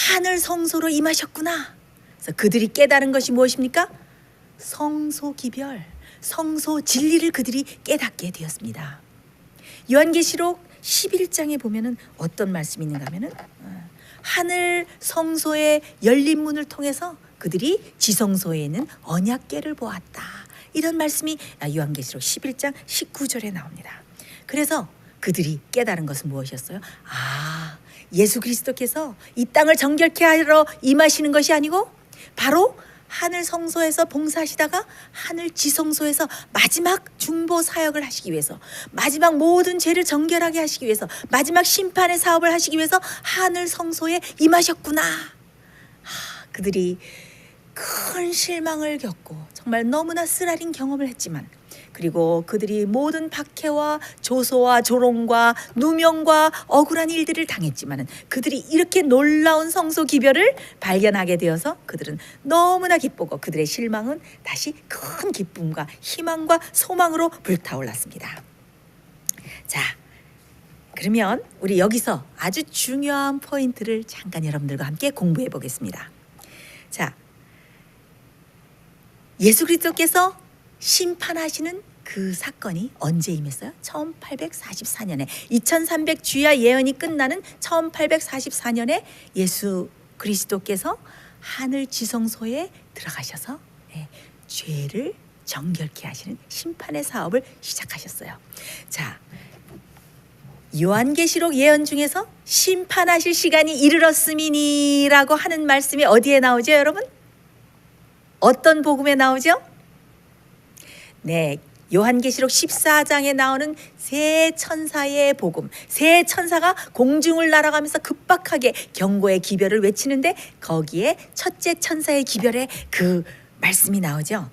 하늘 성소로 임하셨구나. 그래서 그들이 깨달은 것이 무엇입니까? 성소 기별, 성소 진리를 그들이 깨닫게 되었습니다. 요한계시록 11장에 보면은 어떤 말씀이 있는가 하면은 하늘 성소의 열린 문을 통해서 그들이 지성소에 있는 언약궤를 보았다. 이런 말씀이 요한계시록 11장 19절에 나옵니다. 그래서 그들이 깨달은 것은 무엇이었어요? 예수 그리스도께서 이 땅을 정결케 하러 임하시는 것이 아니고 바로 하늘 성소에서 봉사하시다가 하늘 지성소에서 마지막 중보 사역을 하시기 위해서, 마지막 모든 죄를 정결하게 하시기 위해서, 마지막 심판의 사업을 하시기 위해서 하늘 성소에 임하셨구나. 그들이 큰 실망을 겪고 정말 너무나 쓰라린 경험을 했지만, 그리고 그들이 모든 박해와 조소와 조롱과 누명과 억울한 일들을 당했지만 그들이 이렇게 놀라운 성소 기별을 발견하게 되어서 그들은 너무나 기쁘고 그들의 실망은 다시 큰 기쁨과 희망과 소망으로 불타올랐습니다. 자, 그러면 우리 여기서 아주 중요한 포인트를 잠깐 여러분들과 함께 공부해 보겠습니다. 자, 예수 그리스도께서 심판하시는 그 사건이 언제 임했어요? 1844년에 2300 주야 예언이 끝나는 1844년에 예수 그리스도께서 하늘 지성소에 들어가셔서 죄를 정결케 하시는 심판의 사업을 시작하셨어요. 자, 요한계시록 예언 중에서 심판하실 시간이 이르렀음이니라고 하는 말씀이 어디에 나오죠, 여러분? 어떤 복음에 나오죠? 네, 요한계시록 14장에 나오는 세 천사의 복음. 세 천사가 공중을 날아가면서 급박하게 경고의 기별을 외치는데 거기에 첫째 천사의 기별에 그 말씀이 나오죠.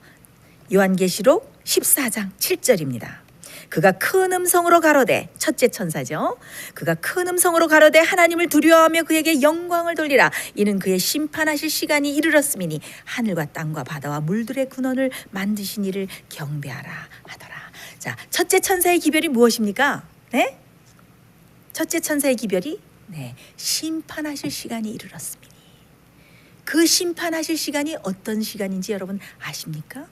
요한계시록 14장 7절입니다. 그가 큰 음성으로 가로되, 첫째 천사죠. 그가 큰 음성으로 가로되 하나님을 두려워하며 그에게 영광을 돌리라. 이는 그의 심판하실 시간이 이르렀음이니 하늘과 땅과 바다와 물들의 근원을 만드신 이를 경배하라 하더라. 자, 첫째 천사의 기별이 무엇입니까? 네? 첫째 천사의 기별이 심판하실 시간이 이르렀음이니. 그 심판하실 시간이 어떤 시간인지 여러분 아십니까?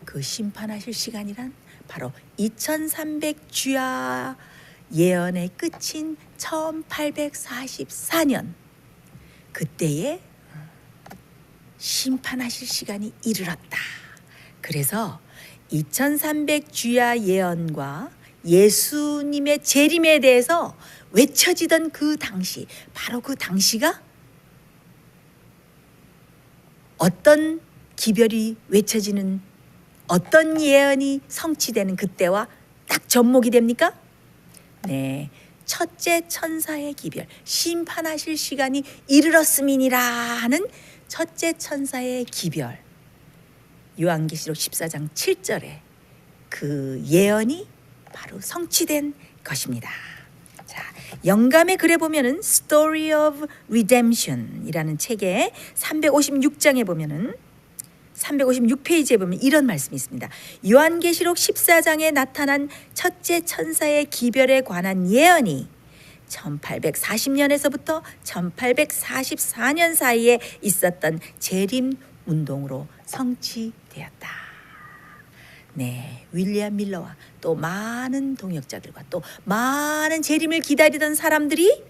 그 심판하실 시간이란 바로 2300 주야 예언의 끝인 1844년, 그때에 심판하실 시간이 이르렀다. 그래서 2300 주야 예언과 예수님의 재림에 대해서 외쳐지던 그 당시, 바로 그 당시가 어떤 기별이 외쳐지는, 어떤 예언이 성취되는 그때와 딱 접목이 됩니까? 네, 첫째 천사의 기별, 심판하실 시간이 이르렀음이니라 하는 첫째 천사의 기별, 요한계시록 14장 7절에 그 예언이 바로 성취된 것입니다. 자, 영감의 글에 보면은 Story of Redemption이라는 책의 356장에 보면은 356페이지에 보면 이런 말씀이 있습니다. 요한계시록 14장에 나타난 첫째 천사의 기별에 관한 예언이 1840년에서부터 1844년 사이에 있었던 재림 운동으로 성취되었다. 네, 윌리엄 밀러와 또 많은 동역자들과 또 많은 재림을 기다리던 사람들이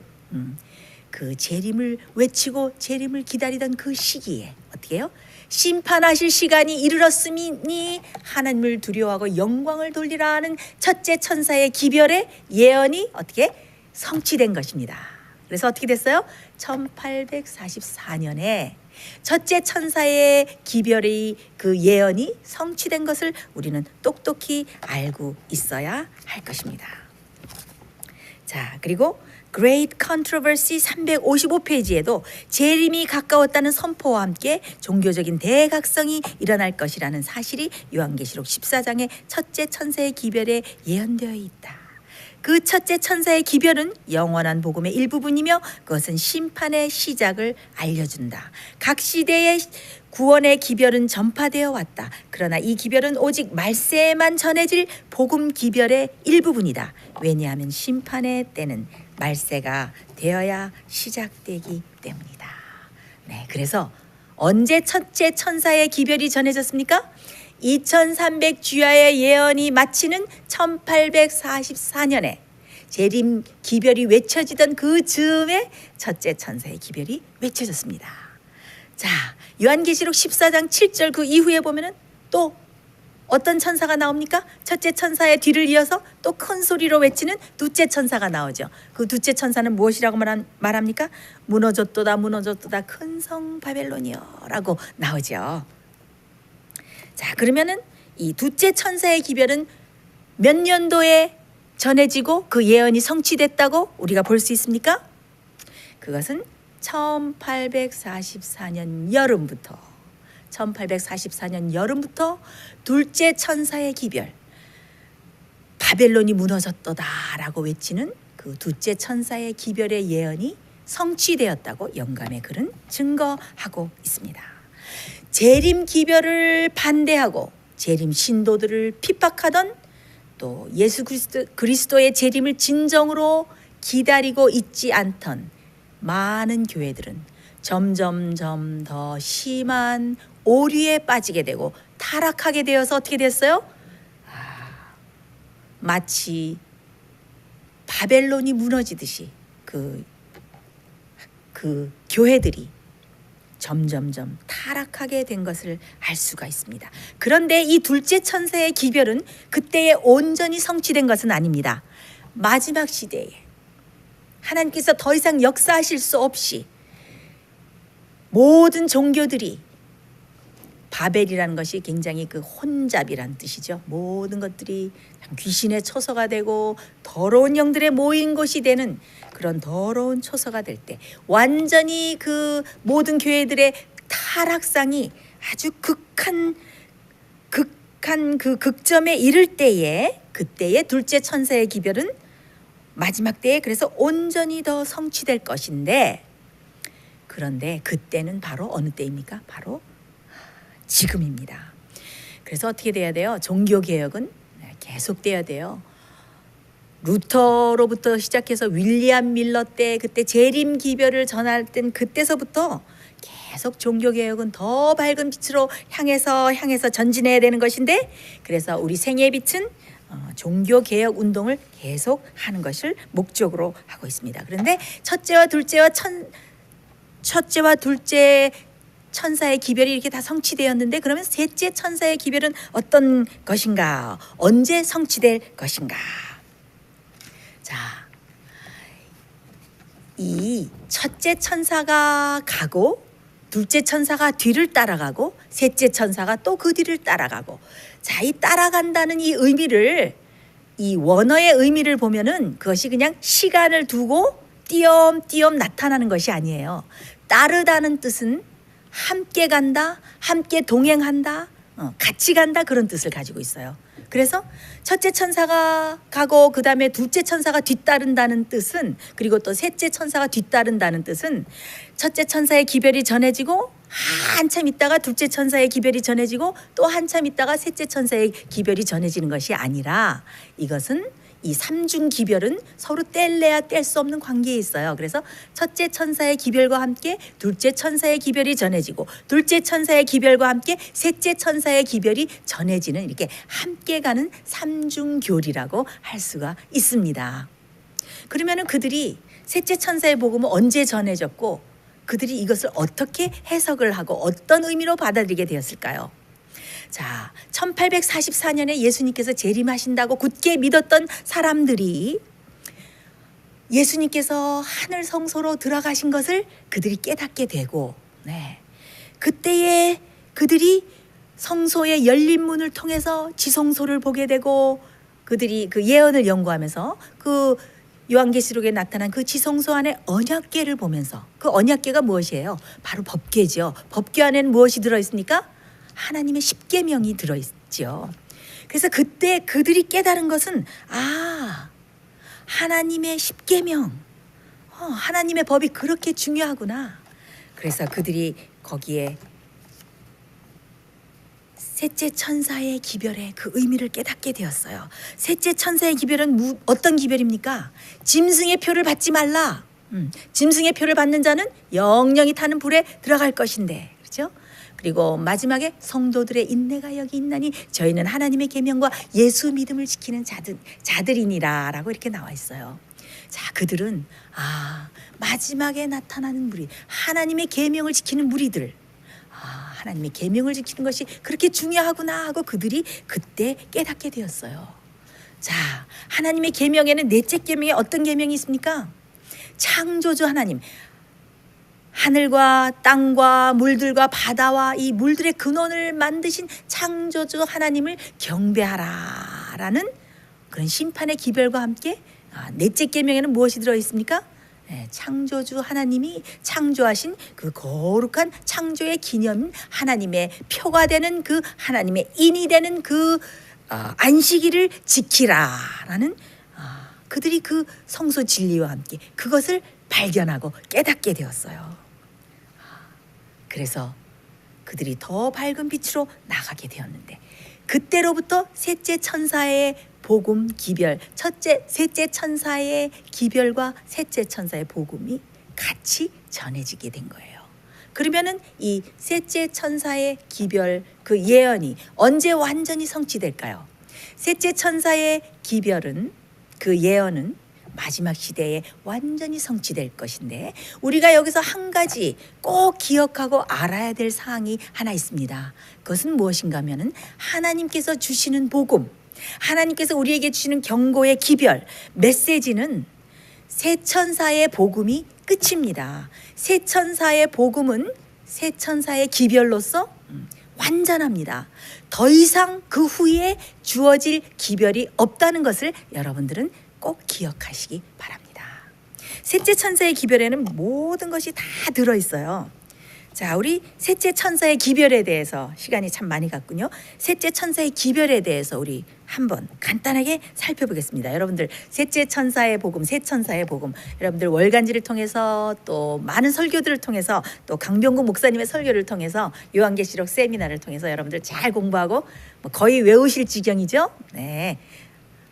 그 재림을 외치고 재림을 기다리던 그 시기에 어떻게 해요? 심판하실 시간이 이르렀으니 하나님을 두려워하고 영광을 돌리라 하는 첫째 천사의 기별의 예언이 어떻게 성취된 것입니다. 그래서 어떻게 됐어요? 1844년에 첫째 천사의 기별의 그 예언이 성취된 것을 우리는 똑똑히 알고 있어야 할 것입니다. 자, 그리고 Great Controversy 355페이지에도 재림이 가까웠다는 선포와 함께 종교적인 대각성이 일어날 것이라는 사실이 요한계시록 14장의 첫째 천사의 기별에 예언되어 있다. 그 첫째 천사의 기별은 영원한 복음의 일부분이며 그것은 심판의 시작을 알려준다. 각 시대의 구원의 기별은 전파되어 왔다. 그러나 이 기별은 오직 말세에만 전해질 복음 기별의 일부분이다. 왜냐하면 심판의 때는 말세가 되어야 시작되기 때문이다. 네, 그래서 언제 첫째 천사의 기별이 전해졌습니까? 2300 주야의 예언이 마치는 1844년에 재림 기별이 외쳐지던 그 즈음에 첫째 천사의 기별이 외쳐졌습니다. 자, 요한계시록 14장 7절 그 이후에 보면은 또 어떤 천사가 나옵니까? 첫째 천사의 뒤를 이어서 또 큰 소리로 외치는 둘째 천사가 나오죠. 그 둘째 천사는 무엇이라고 말합니까? 무너졌도다 무너졌도다 큰 성 바벨론이여 라고 나오죠. 자, 그러면은 이 둘째 천사의 기별은 몇 년도에 전해지고 그 예언이 성취됐다고 우리가 볼 수 있습니까? 그것은 1844년 여름부터 둘째 천사의 기별, 바벨론이 무너졌도다라고 외치는 그 둘째 천사의 기별의 예언이 성취되었다고 영감의 글은 증거하고 있습니다. 재림 기별을 반대하고 재림 신도들을 핍박하던 또 예수 그리스도의 재림을 진정으로 기다리고 있지 않던 많은 교회들은 점점점 더 심한 오류에 빠지게 되고 타락하게 되어서 어떻게 됐어요? 마치 바벨론이 무너지듯이 그 교회들이 점점점 타락하게 된 것을 알 수가 있습니다. 그런데 이 둘째 천사의 기별은 그때에 온전히 성취된 것은 아닙니다. 마지막 시대에 하나님께서 더 이상 역사하실 수 없이 모든 종교들이, 바벨이라는 것이 굉장히 그 혼잡이란 뜻이죠. 모든 것들이 귀신의 초소가 되고 더러운 영들의 모인 곳이 되는 그런 더러운 초소가 될 때, 완전히 그 모든 교회들의 타락상이 아주 극한 그 극점에 이를 때에, 그때의 둘째 천사의 기별은 마지막 때에 그래서 온전히 더 성취될 것인데, 그런데 그때는 바로 어느 때입니까? 바로 지금입니다. 그래서 어떻게 돼야 돼요? 종교개혁은 계속돼야 돼요. 루터로부터 시작해서 윌리엄 밀러 때, 그때 재림 기별을 전할 땐 그때서부터 계속 종교개혁은 더 밝은 빛으로 향해서 전진해야 되는 것인데, 그래서 우리 생애의 빛은 종교개혁 운동을 계속 하는 것을 목적으로 하고 있습니다. 그런데 첫째와 둘째 천사의 기별이 이렇게 다 성취되었는데, 그러면 셋째 천사의 기별은 어떤 것인가? 언제 성취될 것인가? 자, 이 첫째 천사가 가고 둘째 천사가 뒤를 따라가고 셋째 천사가 또 그 뒤를 따라가고, 자, 이 따라간다는 이 의미를, 이 원어의 의미를 보면은 그것이 그냥 시간을 두고 띄엄띄엄 나타나는 것이 아니에요. 따르다는 뜻은 함께 간다, 함께 동행한다, 같이 간다, 그런 뜻을 가지고 있어요. 그래서 첫째 천사가 가고 그 다음에 둘째 천사가 뒤따른다는 뜻은, 그리고 또 셋째 천사가 뒤따른다는 뜻은 첫째 천사의 기별이 전해지고 한참 있다가 둘째 천사의 기별이 전해지고 또 한참 있다가 셋째 천사의 기별이 전해지는 것이 아니라, 이것은 이 삼중 기별은 서로 뗄래야 뗄 수 없는 관계에 있어요. 그래서 첫째 천사의 기별과 함께 둘째 천사의 기별이 전해지고, 둘째 천사의 기별과 함께 셋째 천사의 기별이 전해지는, 이렇게 함께 가는 삼중교리라고 할 수가 있습니다. 그러면은 그들이 셋째 천사의 복음은 언제 전해졌고 그들이 이것을 어떻게 해석을 하고 어떤 의미로 받아들이게 되었을까요? 자, 1844년에 예수님께서 재림하신다고 굳게 믿었던 사람들이 예수님께서 하늘 성소로 들어가신 것을 그들이 깨닫게 되고, 그때에 그들이 성소의 열린 문을 통해서 지성소를 보게 되고, 그들이 그 예언을 연구하면서 그 요한계시록에 나타난 그 지성소 안에 언약궤를 보면서, 그 언약궤가 무엇이에요? 바로 법궤죠. 법궤 안에는 무엇이 들어있습니까? 하나님의 십계명이 들어있죠. 그래서 그때 그들이 깨달은 것은 하나님의 십계명, 하나님의 법이 그렇게 중요하구나. 그래서 그들이 거기에 셋째 천사의 기별의 그 의미를 깨닫게 되었어요. 셋째 천사의 기별은 어떤 기별입니까? 짐승의 표를 받지 말라. 짐승의 표를 받는 자는 영영이 타는 불에 들어갈 것인데, 그렇죠? 그리고 마지막에 성도들의 인내가 여기 있나니 저희는 하나님의 계명과 예수 믿음을 지키는 자들이니라 라고 이렇게 나와 있어요. 자, 그들은 마지막에 나타나는 무리, 하나님의 계명을 지키는 무리들, 하나님의 계명을 지키는 것이 그렇게 중요하구나 하고 그들이 그때 깨닫게 되었어요. 자, 하나님의 계명에는 넷째 계명에 어떤 계명이 있습니까? 창조주 하나님, 하늘과 땅과 물들과 바다와 이 물들의 근원을 만드신 창조주 하나님을 경배하라라는 그런 심판의 기별과 함께 넷째 계명에는 무엇이 들어있습니까? 창조주 하나님이 창조하신 그 거룩한 창조의 기념, 하나님의 표가 되는 그 하나님의 인이 되는 그 안식일을 지키라라는 그들이 그 성소 진리와 함께 그것을 발견하고 깨닫게 되었어요. 그래서 그들이 더 밝은 빛으로 나가게 되었는데, 그때로부터 셋째 천사의 복음 기별, 셋째 천사의 기별과 셋째 천사의 복음이 같이 전해지게 된 거예요. 그러면은 이 셋째 천사의 기별, 그 예언이 언제 완전히 성취될까요? 셋째 천사의 기별은, 그 예언은 마지막 시대에 완전히 성취될 것인데, 우리가 여기서 한 가지 꼭 기억하고 알아야 될 사항이 하나 있습니다. 그것은 무엇인가 하면은 하나님께서 주시는 복음, 하나님께서 우리에게 주시는 경고의 기별, 메시지는 세 천사의 복음이 끝입니다. 세 천사의 복음은 세 천사의 기별로서 완전합니다. 더 이상 그 후에 주어질 기별이 없다는 것을 여러분들은 꼭 기억하시기 바랍니다. 셋째 천사의 기별에는 모든 것이 다 들어있어요. 자, 우리 셋째 천사의 기별에 대해서 시간이 참 많이 갔군요. 셋째 천사의 기별에 대해서 우리 한번 간단하게 살펴보겠습니다. 여러분들 셋째 천사의 복음, 세 천사의 복음, 여러분들 월간지를 통해서 또 많은 설교들을 통해서 또 강병구 목사님의 설교를 통해서 요한계시록 세미나를 통해서 여러분들 잘 공부하고 거의 외우실 지경이죠.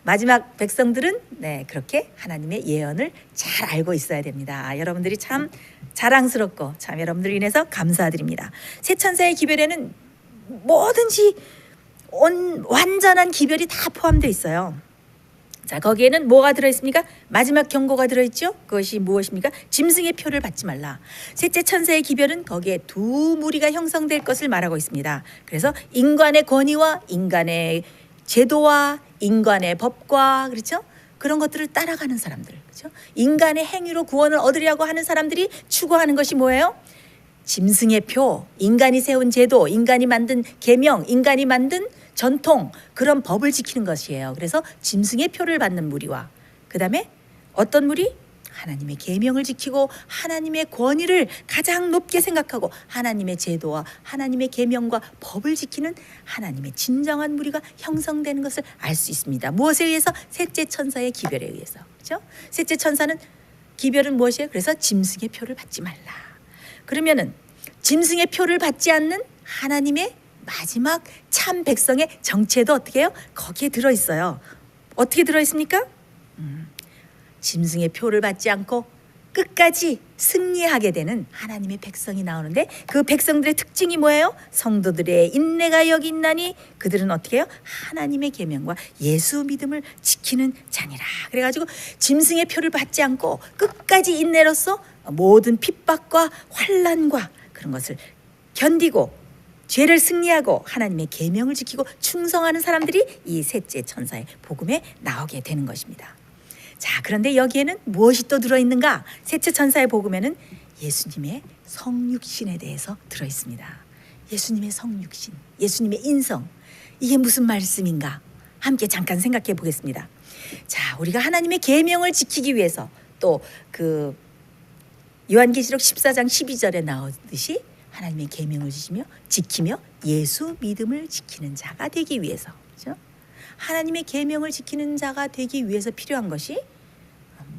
마지막 백성들은 그렇게 하나님의 예언을 잘 알고 있어야 됩니다. 여러분들이 참 자랑스럽고 참 여러분들 인해서 감사드립니다. 세 천사의 기별에는 뭐든지 완전한 기별이 다 포함되어 있어요. 자, 거기에는 뭐가 들어있습니까? 마지막 경고가 들어있죠. 그것이 무엇입니까? 짐승의 표를 받지 말라. 셋째 천사의 기별은 거기에 두 무리가 형성될 것을 말하고 있습니다. 그래서 인간의 권위와 인간의 제도와 인간의 법과, 그렇죠? 그런 것들을 따라가는 사람들, 그렇죠? 인간의 행위로 구원을 얻으려고 하는 사람들이 추구하는 것이 뭐예요? 짐승의 표, 인간이 세운 제도, 인간이 만든 계명, 인간이 만든 전통, 그런 법을 지키는 것이에요. 그래서 짐승의 표를 받는 무리와, 그 다음에 어떤 무리? 하나님의 계명을 지키고 하나님의 권위를 가장 높게 생각하고 하나님의 제도와 하나님의 계명과 법을 지키는 하나님의 진정한 무리가 형성되는 것을 알 수 있습니다. 무엇에 의해서? 셋째 천사의 기별에 의해서. 그렇죠? 셋째 천사는 기별은 무엇이에요? 그래서 짐승의 표를 받지 말라. 그러면은 짐승의 표를 받지 않는 하나님의 마지막 참 백성의 정체도 어떻게 해요? 거기에 들어있어요. 어떻게 들어있습니까? 짐승의 표를 받지 않고 끝까지 승리하게 되는 하나님의 백성이 나오는데 그 백성들의 특징이 뭐예요? 성도들의 인내가 여기 있나니 그들은 어떻게 해요? 하나님의 계명과 예수 믿음을 지키는 자니라. 그래가지고 짐승의 표를 받지 않고 끝까지 인내로서 모든 핍박과 환난과 그런 것을 견디고 죄를 승리하고 하나님의 계명을 지키고 충성하는 사람들이 이 셋째 천사의 복음에 나오게 되는 것입니다. 자, 그런데 여기에는 무엇이 또 들어있는가? 셋째 천사의 복음에는 예수님의 성육신에 대해서 들어있습니다. 예수님의 성육신, 예수님의 인성, 이게 무슨 말씀인가? 함께 잠깐 생각해 보겠습니다. 자, 우리가 하나님의 계명을 지키기 위해서 또 그 요한계시록 14장 12절에 나오듯이 하나님의 계명을 지키며 예수 믿음을 지키는 자가 되기 위해서, 그렇죠? 하나님의 계명을 지키는 자가 되기 위해서 필요한 것이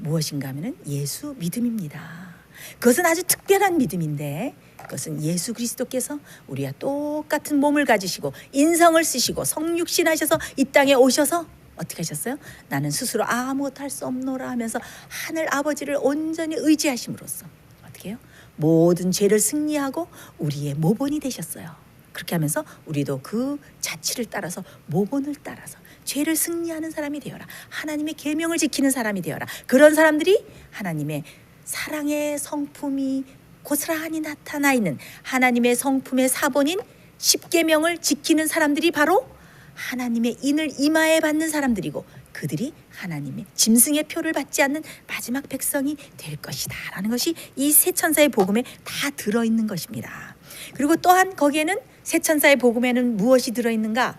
무엇인가 하면은 예수 믿음입니다. 그것은 아주 특별한 믿음인데 그것은 예수 그리스도께서 우리와 똑같은 몸을 가지시고 인성을 쓰시고 성육신 하셔서 이 땅에 오셔서 어떻게 하셨어요? 나는 스스로 아무것도 할 수 없노라 하면서 하늘 아버지를 온전히 의지하심으로써 어떻게 해요? 모든 죄를 승리하고 우리의 모본이 되셨어요. 그렇게 하면서 우리도 그 자취를 따라서 모본을 따라서 죄를 승리하는 사람이 되어라. 하나님의 계명을 지키는 사람이 되어라. 그런 사람들이 하나님의 사랑의 성품이 고스란히 나타나 있는 하나님의 성품의 사본인 십계명을 지키는 사람들이 바로 하나님의 인을 이마에 받는 사람들이고 그들이 하나님의 짐승의 표를 받지 않는 마지막 백성이 될 것이다 라는 것이 이 세 천사의 복음에 다 들어있는 것입니다. 그리고 또한 거기에는 세 천사의 복음에는 무엇이 들어있는가?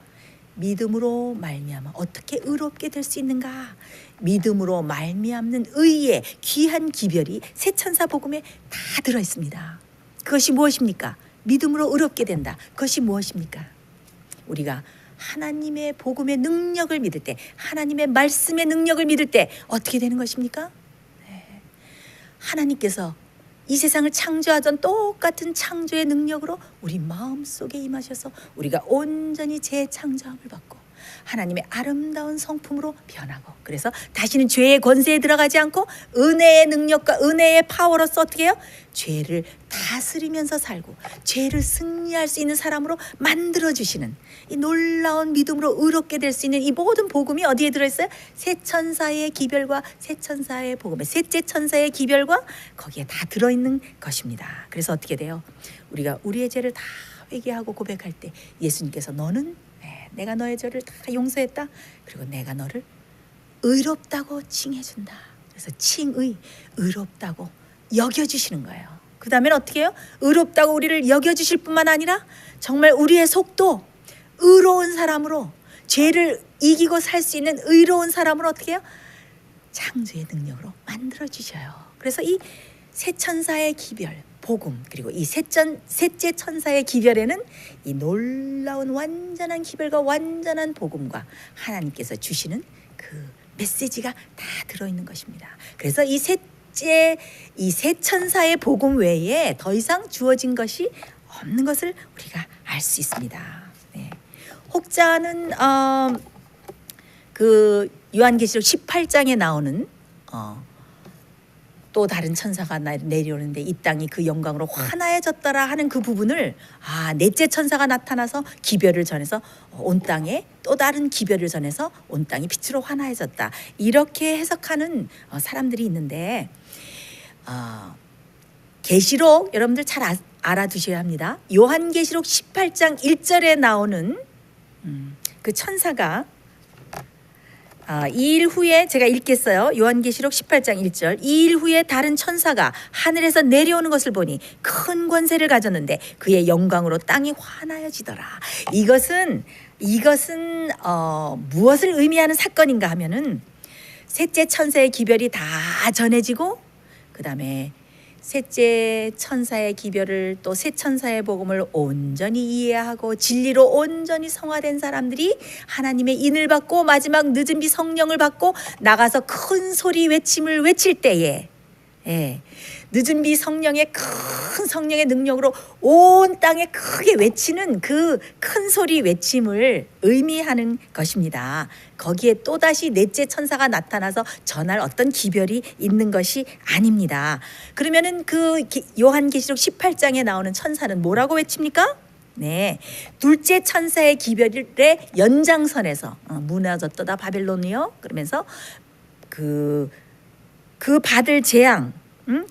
믿음으로 말미암아 어떻게 의롭게 될 수 있는가? 믿음으로 말미암는 의의 귀한 기별이 세 천사 복음에 다 들어있습니다. 그것이 무엇입니까? 믿음으로 의롭게 된다. 그것이 무엇입니까? 우리가 하나님의 복음의 능력을 믿을 때, 하나님의 말씀의 능력을 믿을 때 어떻게 되는 것입니까? 네. 하나님께서 이 세상을 창조하던 똑같은 창조의 능력으로 우리 마음속에 임하셔서 우리가 온전히 재창조함을 받고 하나님의 아름다운 성품으로 변하고 그래서 다시는 죄의 권세에 들어가지 않고 은혜의 능력과 은혜의 파워로서 어떻게 해요? 죄를 다스리면서 살고 죄를 승리할 수 있는 사람으로 만들어주시는 이 놀라운 믿음으로 의롭게 될 수 있는 이 모든 복음이 어디에 들어있어요? 세 천사의 기별과 세 천사의 복음에 셋째 천사의 기별과 거기에 다 들어있는 것입니다. 그래서 어떻게 돼요? 우리가 우리의 죄를 다 회개하고 고백할 때 예수님께서 너는 내가 너의 죄를 다 용서했다. 그리고 내가 너를 의롭다고 칭해준다. 그래서 칭의, 의롭다고 여겨주시는 거예요. 그 다음엔 어떻게 해요? 의롭다고 우리를 여겨주실 뿐만 아니라 정말 우리의 속도 의로운 사람으로 죄를 이기고 살 수 있는 의로운 사람으로 어떻게 해요? 창조의 능력으로 만들어주셔요. 그래서 이 세 천사의 기별 복음 그리고 이 셋째 천사의 기별에는 이 놀라운 완전한 기별과 완전한 복음과 하나님께서 주시는 그 메시지가 다 들어있는 것입니다. 그래서 이 세 천사의 복음 외에 더 이상 주어진 것이 없는 것을 우리가 알 수 있습니다. 네. 혹자는 그 요한계시록 18장에 나오는 또 다른 천사가 내려오는데 이 땅이 그 영광으로 환하여졌더라 하는 그 부분을 넷째 천사가 나타나서 기별을 전해서 온 땅에 또 다른 기별을 전해서 온 땅이 빛으로 환하여졌다 이렇게 해석하는 사람들이 있는데 계시록 여러분들 잘 알아두셔야 합니다. 요한계시록 18장 1절에 나오는 그 천사가 2일 후에 제가 읽겠어요. 요한계시록 18장 1절 2일 후에 다른 천사가 하늘에서 내려오는 것을 보니 큰 권세를 가졌는데 그의 영광으로 땅이 환하여지더라. 이것은 무엇을 의미하는 사건인가 하면은 셋째 천사의 기별이 다 전해지고 그 다음에 셋째 천사의 기별을 또 세 천사의 복음을 온전히 이해하고 진리로 온전히 성화된 사람들이 하나님의 인을 받고 마지막 늦은 비 성령을 받고 나가서 큰 소리 외침을 외칠 때에 예, 늦은 비 성령의 큰 성령의 능력으로 온 땅에 크게 외치는 그 큰 소리 외침을 의미하는 것입니다. 거기에 또다시 넷째 천사가 나타나서 전할 어떤 기별이 있는 것이 아닙니다. 그러면은 그 요한계시록 18장에 나오는 천사는 뭐라고 외칩니까? 네, 둘째 천사의 기별의 연장선에서 무너졌도다 바벨론이요, 그러면서 그 받을 재앙,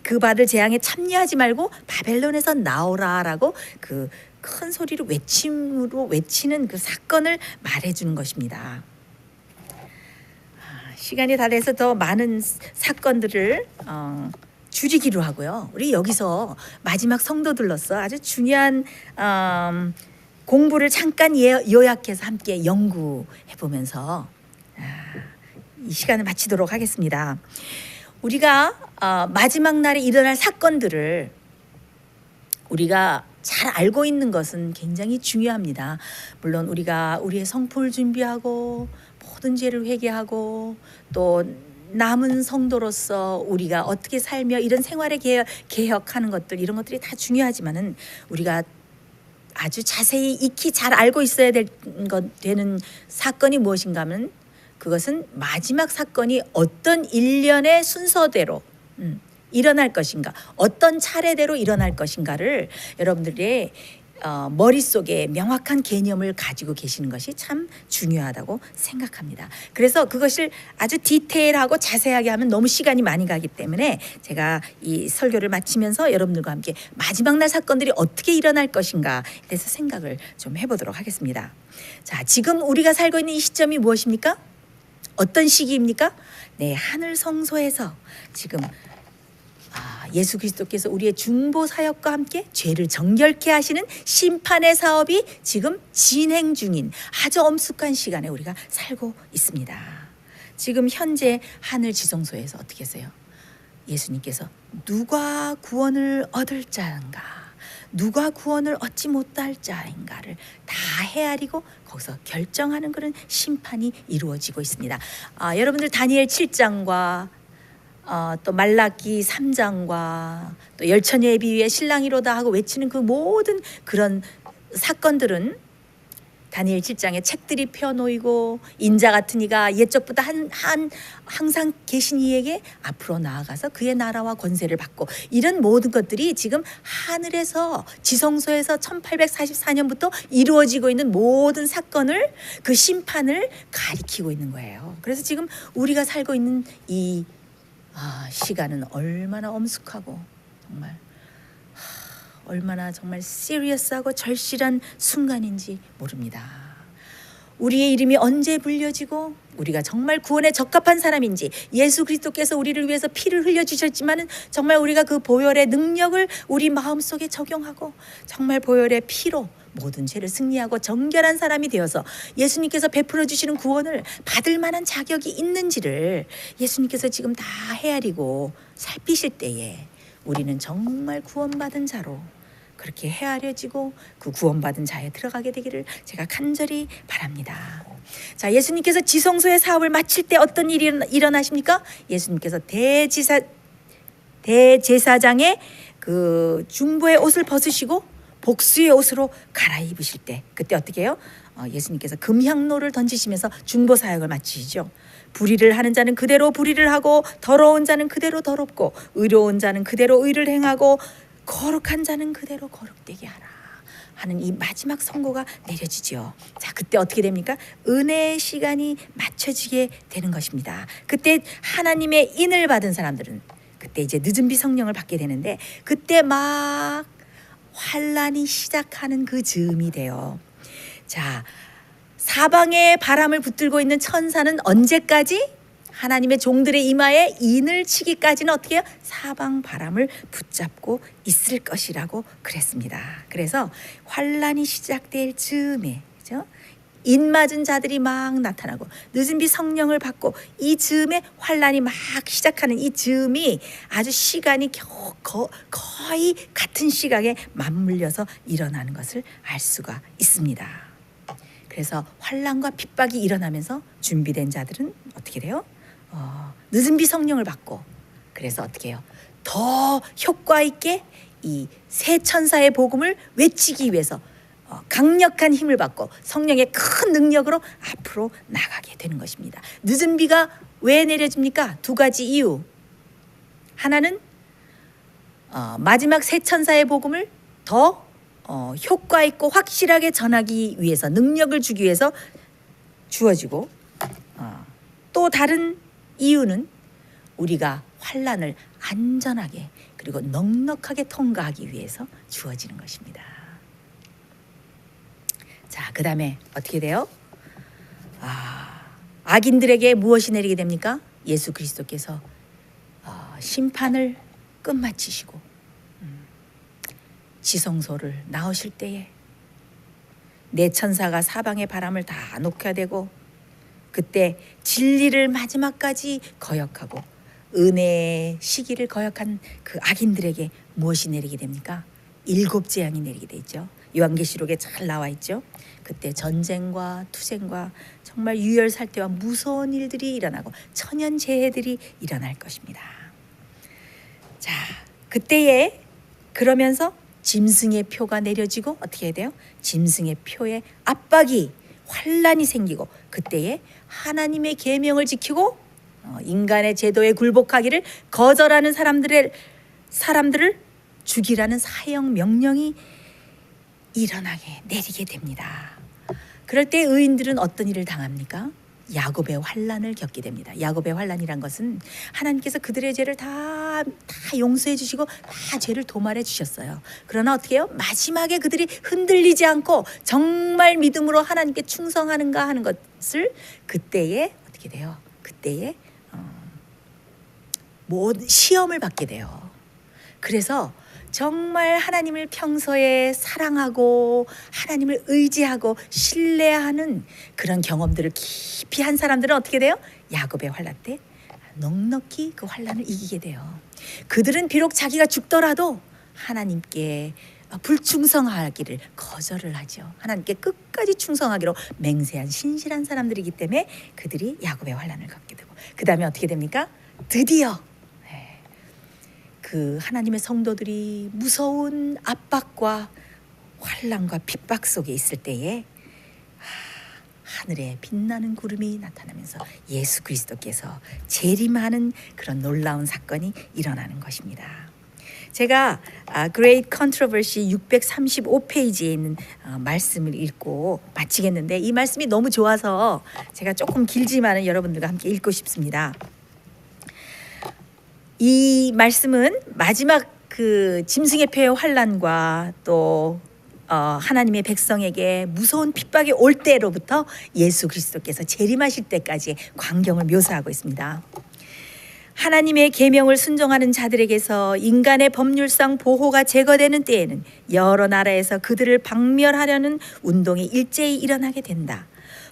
그 받을 재앙에 참여하지 말고 바벨론에서 나오라라고 그 큰 소리로 외침으로 외치는 그 사건을 말해주는 것입니다. 시간이 다 돼서 더 많은 사건들을 줄이기로 하고요. 우리 여기서 마지막 성도들로서 아주 중요한 공부를 잠깐 요약해서 함께 연구해 보면서 이 시간을 마치도록 하겠습니다. 우리가 마지막 날에 일어날 사건들을 우리가 잘 알고 있는 것은 굉장히 중요합니다. 물론 우리가 우리의 성품을 준비하고 모든 죄를 회개하고 또 남은 성도로서 우리가 어떻게 살며 이런 생활의 개혁하는 것들, 이런 것들이 다 중요하지만은 우리가 아주 자세히 익히 잘 알고 있어야 되는 사건이 무엇인가 하면 그것은 마지막 사건이 어떤 일련의 순서대로 일어날 것인가, 어떤 차례대로 일어날 것인가를 여러분들의 머릿속에 명확한 개념을 가지고 계시는 것이 참 중요하다고 생각합니다. 그래서 그것을 아주 디테일하고 자세하게 하면 너무 시간이 많이 가기 때문에 제가 이 설교를 마치면서 여러분들과 함께 마지막 날 사건들이 어떻게 일어날 것인가에 대해서 생각을 좀 해보도록 하겠습니다. 자, 지금 우리가 살고 있는 이 시점이 무엇입니까? 어떤 시기입니까? 네, 하늘 성소에서 지금 예수 그리스도께서 우리의 중보 사역과 함께 죄를 정결케 하시는 심판의 사업이 지금 진행 중인 아주 엄숙한 시간에 우리가 살고 있습니다. 지금 현재 하늘 지성소에서 어떻게 했어요? 예수님께서 누가 구원을 얻을 자인가, 누가 구원을 얻지 못할 자인가를 다 헤아리고 거기서 결정하는 그런 심판이 이루어지고 있습니다. 여러분들 다니엘 7장과 또 말라기 3장과 또 열처녀의 비유에 신랑이로다 하고 외치는 그 모든 그런 사건들은 다니엘 7장에 책들이 펴놓이고 인자 같은 이가 옛적부터 항상 계신 이에게 앞으로 나아가서 그의 나라와 권세를 받고, 이런 모든 것들이 지금 하늘에서 지성소에서 1844년부터 이루어지고 있는 모든 사건을, 그 심판을 가리키고 있는 거예요. 그래서 지금 우리가 살고 있는 이 시간은 얼마나 엄숙하고 얼마나 정말 시리어스하고 절실한 순간인지 모릅니다. 우리의 이름이 언제 불려지고 우리가 정말 구원에 적합한 사람인지, 예수 그리스도께서 우리를 위해서 피를 흘려주셨지만은 정말 우리가 그 보혈의 능력을 우리 마음속에 적용하고 정말 보혈의 피로 모든 죄를 승리하고 정결한 사람이 되어서 예수님께서 베풀어 주시는 구원을 받을 만한 자격이 있는지를 예수님께서 지금 다 헤아리고 살피실 때에 우리는 정말 구원받은 자로 그렇게 헤아려지고 그 구원받은 자에 들어가게 되기를 제가 간절히 바랍니다. 자, 예수님께서 지성소의 사업을 마칠 때 어떤 일이 일어나십니까? 예수님께서 대제사장의 그 중보의 옷을 벗으시고 복수의 옷으로 갈아입으실 때, 그때 어떻게 해요? 예수님께서 금향로를 던지시면서 중보 사역을 마치시죠. 불의를 하는 자는 그대로 불의를 하고, 더러운 자는 그대로 더럽고, 의로운 자는 그대로 의를 행하고, 거룩한 자는 그대로 거룩되게 하라 하는 이 마지막 선고가 내려지죠. 자, 그때 어떻게 됩니까? 은혜의 시간이 맞춰지게 되는 것입니다. 그때 하나님의 인을 받은 사람들은 그때 이제 늦은 비 성령을 받게 되는데, 그때 막 환란이 시작하는 그 즈음이 돼요. 자, 사방에 바람을 붙들고 있는 천사는 언제까지? 하나님의 종들의 이마에 인을 치기까지는 어떻게 해요? 사방 바람을 붙잡고 있을 것이라고 그랬습니다. 그래서 환란이 시작될 즈음에, 그죠? 인 맞은 자들이 막 나타나고 늦은 비 성령을 받고 이 즈음에 환란이 막 시작하는 이 즈음이 아주 시간이 거의 같은 시각에 맞물려서 일어나는 것을 알 수가 있습니다. 그래서 환란과 핍박이 일어나면서 준비된 자들은 어떻게 돼요? 늦은 비 성령을 받고, 그래서 어떻게 해요? 더 효과 있게 이 새 천사의 복음을 외치기 위해서 강력한 힘을 받고 성령의 큰 능력으로 앞으로 나가게 되는 것입니다. 늦은 비가 왜 내려집니까? 두 가지 이유. 하나는 마지막 새 천사의 복음을 더 효과 있고 확실하게 전하기 위해서, 능력을 주기 위해서 주어지고, 또 다른 이유는 우리가 환난을 안전하게 그리고 넉넉하게 통과하기 위해서 주어지는 것입니다. 자, 그 다음에 어떻게 돼요? 악인들에게 무엇이 내리게 됩니까? 예수 그리스도께서 심판을 끝마치시고 지성소를 나오실 때에 내 천사가 사방의 바람을 다 녹여대고, 그때 진리를 마지막까지 거역하고 은혜의 시기를 거역한 그 악인들에게 무엇이 내리게 됩니까? 7 재앙이 내리게 되죠. 요한계시록에 잘 나와 있죠. 그때 전쟁과 투쟁과 정말 유혈살대와 무서운 일들이 일어나고 천연재해들이 일어날 것입니다. 자, 그때에 그러면서 짐승의 표가 내려지고 어떻게 해야 돼요? 짐승의 표에 압박이, 환란이 생기고, 그때에 하나님의 계명을 지키고 인간의 제도에 굴복하기를 거절하는 사람들을 죽이라는 사형 명령이 일어나게 내리게 됩니다. 그럴 때 의인들은 어떤 일을 당합니까? 야곱의 환란을 겪게 됩니다. 야곱의 환란이란 것은 하나님께서 그들의 죄를 다 용서해 주시고 다 죄를 도말해 주셨어요. 그러나 어떻게 해요? 마지막에 그들이 흔들리지 않고 정말 믿음으로 하나님께 충성하는가 하는 것을 그때에 어떻게 돼요? 그때에 시험을 받게 돼요. 그래서 정말 하나님을 평소에 사랑하고 하나님을 의지하고 신뢰하는 그런 경험들을 깊이 한 사람들은 어떻게 돼요? 야곱의 환란 때 넉넉히 그 환란을 이기게 돼요. 그들은 비록 자기가 죽더라도 하나님께 불충성하기를 거절을 하죠. 하나님께 끝까지 충성하기로 맹세한 신실한 사람들이기 때문에 그들이 야곱의 환란을 겪게 되고, 그 다음에 어떻게 됩니까? 드디어 그 하나님의 성도들이 무서운 압박과 환난과 핍박 속에 있을 때에 하늘에 빛나는 구름이 나타나면서 예수 그리스도께서 재림하는 그런 놀라운 사건이 일어나는 것입니다. 제가 Great Controversy 635페이지에 있는 말씀을 읽고 마치겠는데, 이 말씀이 너무 좋아서 제가 조금 길지만은 여러분들과 함께 읽고 싶습니다. 이 말씀은 마지막 그 짐승의 표의 환난과 또 하나님의 백성에게 무서운 핍박이 올 때로부터 예수 그리스도께서 재림하실 때까지의 광경을 묘사하고 있습니다. 하나님의 계명을 순종하는 자들에게서 인간의 법률상 보호가 제거되는 때에는 여러 나라에서 그들을 박멸하려는 운동이 일제히 일어나게 된다.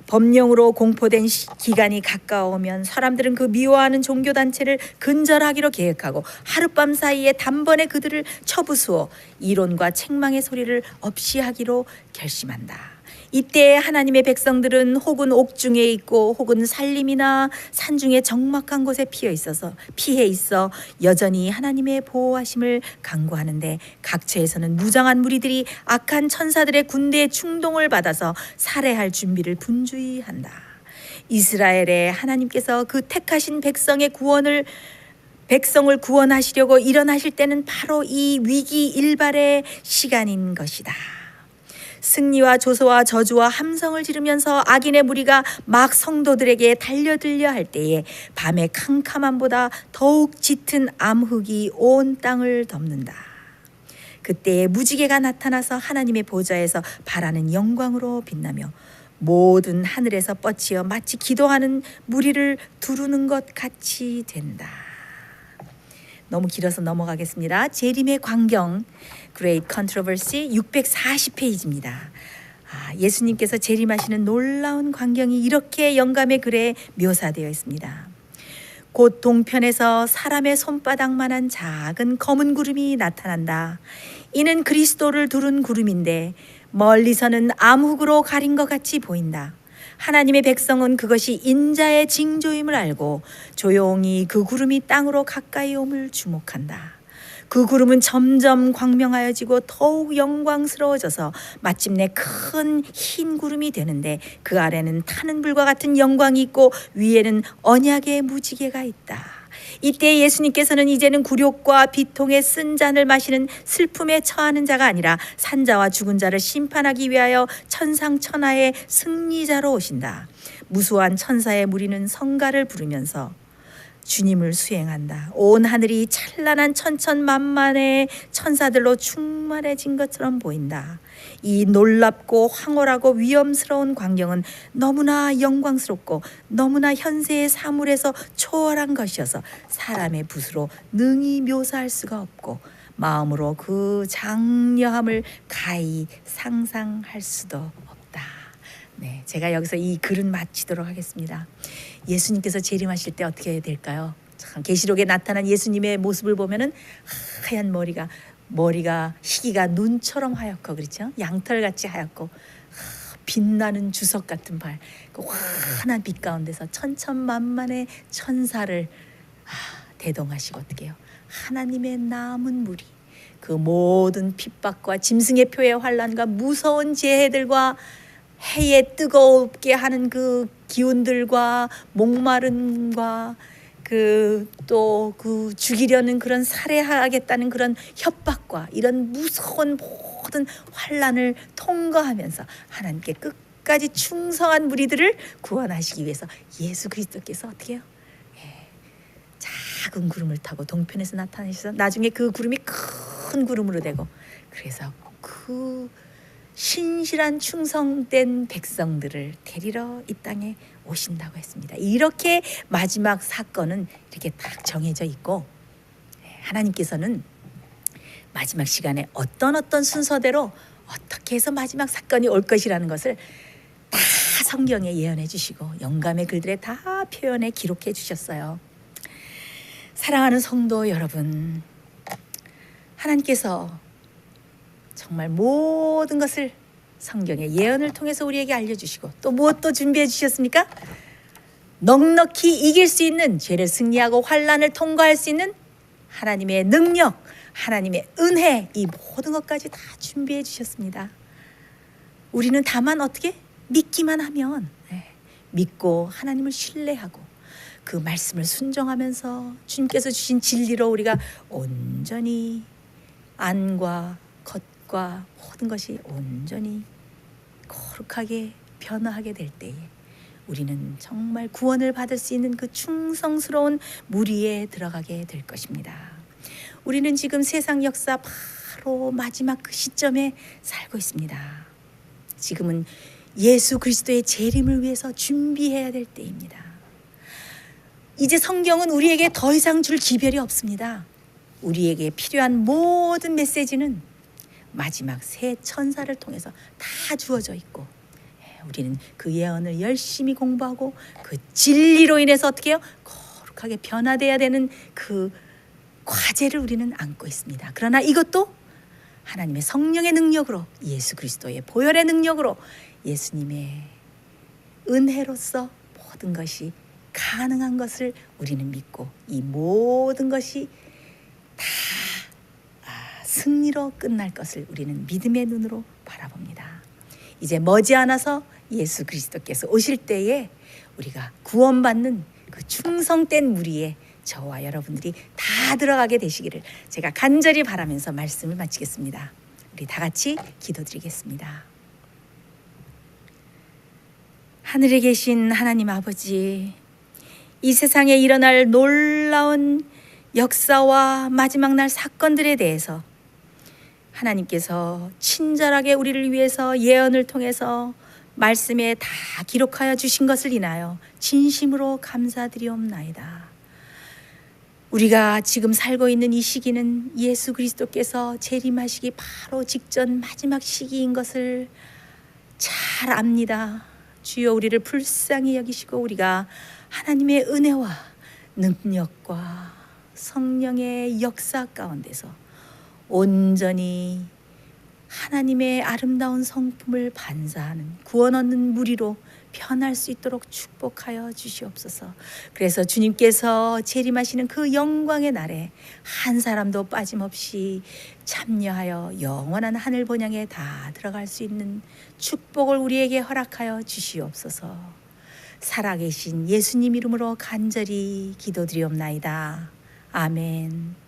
법령으로 공포된 기간이 가까워오면 사람들은 그 미워하는 종교단체를 근절하기로 계획하고 하룻밤 사이에 단번에 그들을 처부수어 이론과 책망의 소리를 없이 하기로 결심한다. 이때 하나님의 백성들은 혹은 옥중에 있고 혹은 산림이나 산중에 적막한 곳에 피해 있어 여전히 하나님의 보호하심을 간구하는데, 각처에서는 무장한 무리들이 악한 천사들의 군대의 충동을 받아서 살해할 준비를 분주히 한다. 이스라엘의 하나님께서 그 택하신 백성을 구원하시려고 일어나실 때는 바로 이 위기 일발의 시간인 것이다. 승리와 조소와 저주와 함성을 지르면서 악인의 무리가 막 성도들에게 달려들려 할 때에 밤의 캄캄함보다 더욱 짙은 암흑이 온 땅을 덮는다. 그때에 무지개가 나타나서 하나님의 보좌에서 발하는 영광으로 빛나며 모든 하늘에서 뻗치어 마치 기도하는 무리를 두르는 것 같이 된다. 너무 길어서 넘어가겠습니다. 재림의 광경, Great Controversy 640페이지입니다. 예수님께서 재림하시는 놀라운 광경이 이렇게 영감의 글에 묘사되어 있습니다. 곧 동편에서 사람의 손바닥만한 작은 검은 구름이 나타난다. 이는 그리스도를 두른 구름인데 멀리서는 암흑으로 가린 것 같이 보인다. 하나님의 백성은 그것이 인자의 징조임을 알고 조용히 그 구름이 땅으로 가까이 옴을 주목한다. 그 구름은 점점 광명하여지고 더욱 영광스러워져서 마침내 큰 흰 구름이 되는데 그 아래는 타는 불과 같은 영광이 있고 위에는 언약의 무지개가 있다. 이때 예수님께서는 이제는 굴욕과 비통의 쓴 잔을 마시는 슬픔에 처하는 자가 아니라 산자와 죽은 자를 심판하기 위하여 천상천하의 승리자로 오신다. 무수한 천사의 무리는 성가를 부르면서 주님을 수행한다. 온 하늘이 찬란한 천천만만의 천사들로 충만해진 것처럼 보인다. 이 놀랍고 황홀하고 위험스러운 광경은 너무나 영광스럽고 너무나 현세의 사물에서 초월한 것이어서 사람의 붓으로 능히 묘사할 수가 없고 마음으로 그 장려함을 가히 상상할 수도 없다. 네, 제가 여기서 이 글은 마치도록 하겠습니다. 예수님께서 재림하실 때 어떻게 될까요? 참 계시록에 나타난 예수님의 모습을 보면은 하얀 머리가 희기가 눈처럼 하얗고 그렇죠? 양털같이 하얗고 빛나는 주석 같은 발, 그 환한 빛 가운데서 천천만만의 천사를 대동하시고 어떻게 해요? 하나님의 남은 무리, 그 모든 핍박과 짐승의 표의 환란과 무서운 재해들과 해에 뜨겁게 하는 그 기운들과 목마름과 그 죽이려는 그런 살해하겠다는 그런 협박과 이런 무서운 모든 환란을 통과하면서 하나님께 끝까지 충성한 무리들을 구원하시기 위해서 예수 그리스도께서 어떻게 해요? 작은 구름을 타고 동편에서 나타나셔서 나중에 그 구름이 큰 구름으로 되고 그래서 그 신실한 충성된 백성들을 데리러 이 땅에 오신다고 했습니다. 이렇게 마지막 사건은 이렇게 딱 정해져 있고 하나님께서는 마지막 시간에 어떤 순서대로 어떻게 해서 마지막 사건이 올 것이라는 것을 다 성경에 예언해 주시고 영감의 글들에 다 표현해 기록해 주셨어요. 사랑하는 성도 여러분, 하나님께서 정말 모든 것을 성경의 예언을 통해서 우리에게 알려주시고 또 무엇도 준비해 주셨습니까? 넉넉히 이길 수 있는, 죄를 승리하고 환난을 통과할 수 있는 하나님의 능력, 하나님의 은혜, 이 모든 것까지 다 준비해 주셨습니다. 우리는 다만 어떻게? 믿기만 하면, 믿고 하나님을 신뢰하고 그 말씀을 순종하면서 주님께서 주신 진리로 우리가 온전히 안과 겉과 모든 것이 온전히 거룩하게 변화하게 될 때에 우리는 정말 구원을 받을 수 있는 그 충성스러운 무리에 들어가게 될 것입니다. 우리는 지금 세상 역사 바로 마지막 그 시점에 살고 있습니다. 지금은 예수 그리스도의 재림을 위해서 준비해야 될 때입니다. 이제 성경은 우리에게 더 이상 줄 기별이 없습니다. 우리에게 필요한 모든 메시지는 마지막 새 천사를 통해서 다 주어져 있고 우리는 그 예언을 열심히 공부하고 그 진리로 인해서 어떻게 해요? 거룩하게 변화돼야 되는 그 과제를 우리는 안고 있습니다. 그러나 이것도 하나님의 성령의 능력으로, 예수 그리스도의 보혈의 능력으로, 예수님의 은혜로서 모든 것이 가능한 것을 우리는 믿고 이 모든 것이 다 승리로 끝날 것을 우리는 믿음의 눈으로 바라봅니다. 이제 머지않아서 예수 그리스도께서 오실 때에 우리가 구원받는 그 충성된 무리에 저와 여러분들이 다 들어가게 되시기를 제가 간절히 바라면서 말씀을 마치겠습니다. 우리 다 같이 기도드리겠습니다. 하늘에 계신 하나님 아버지, 이 세상에 일어날 놀라운 역사와 마지막 날 사건들에 대해서 하나님께서 친절하게 우리를 위해서 예언을 통해서 말씀에 다 기록하여 주신 것을 인하여 진심으로 감사드리옵나이다. 우리가 지금 살고 있는 이 시기는 예수 그리스도께서 재림하시기 바로 직전 마지막 시기인 것을 잘 압니다. 주여, 우리를 불쌍히 여기시고 우리가 하나님의 은혜와 능력과 성령의 역사 가운데서 온전히 하나님의 아름다운 성품을 반사하는 구원 얻는 무리로 편할 수 있도록 축복하여 주시옵소서. 그래서 주님께서 재림하시는 그 영광의 날에 한 사람도 빠짐없이 참여하여 영원한 하늘 본향에 다 들어갈 수 있는 축복을 우리에게 허락하여 주시옵소서. 살아계신 예수님 이름으로 간절히 기도드리옵나이다. 아멘.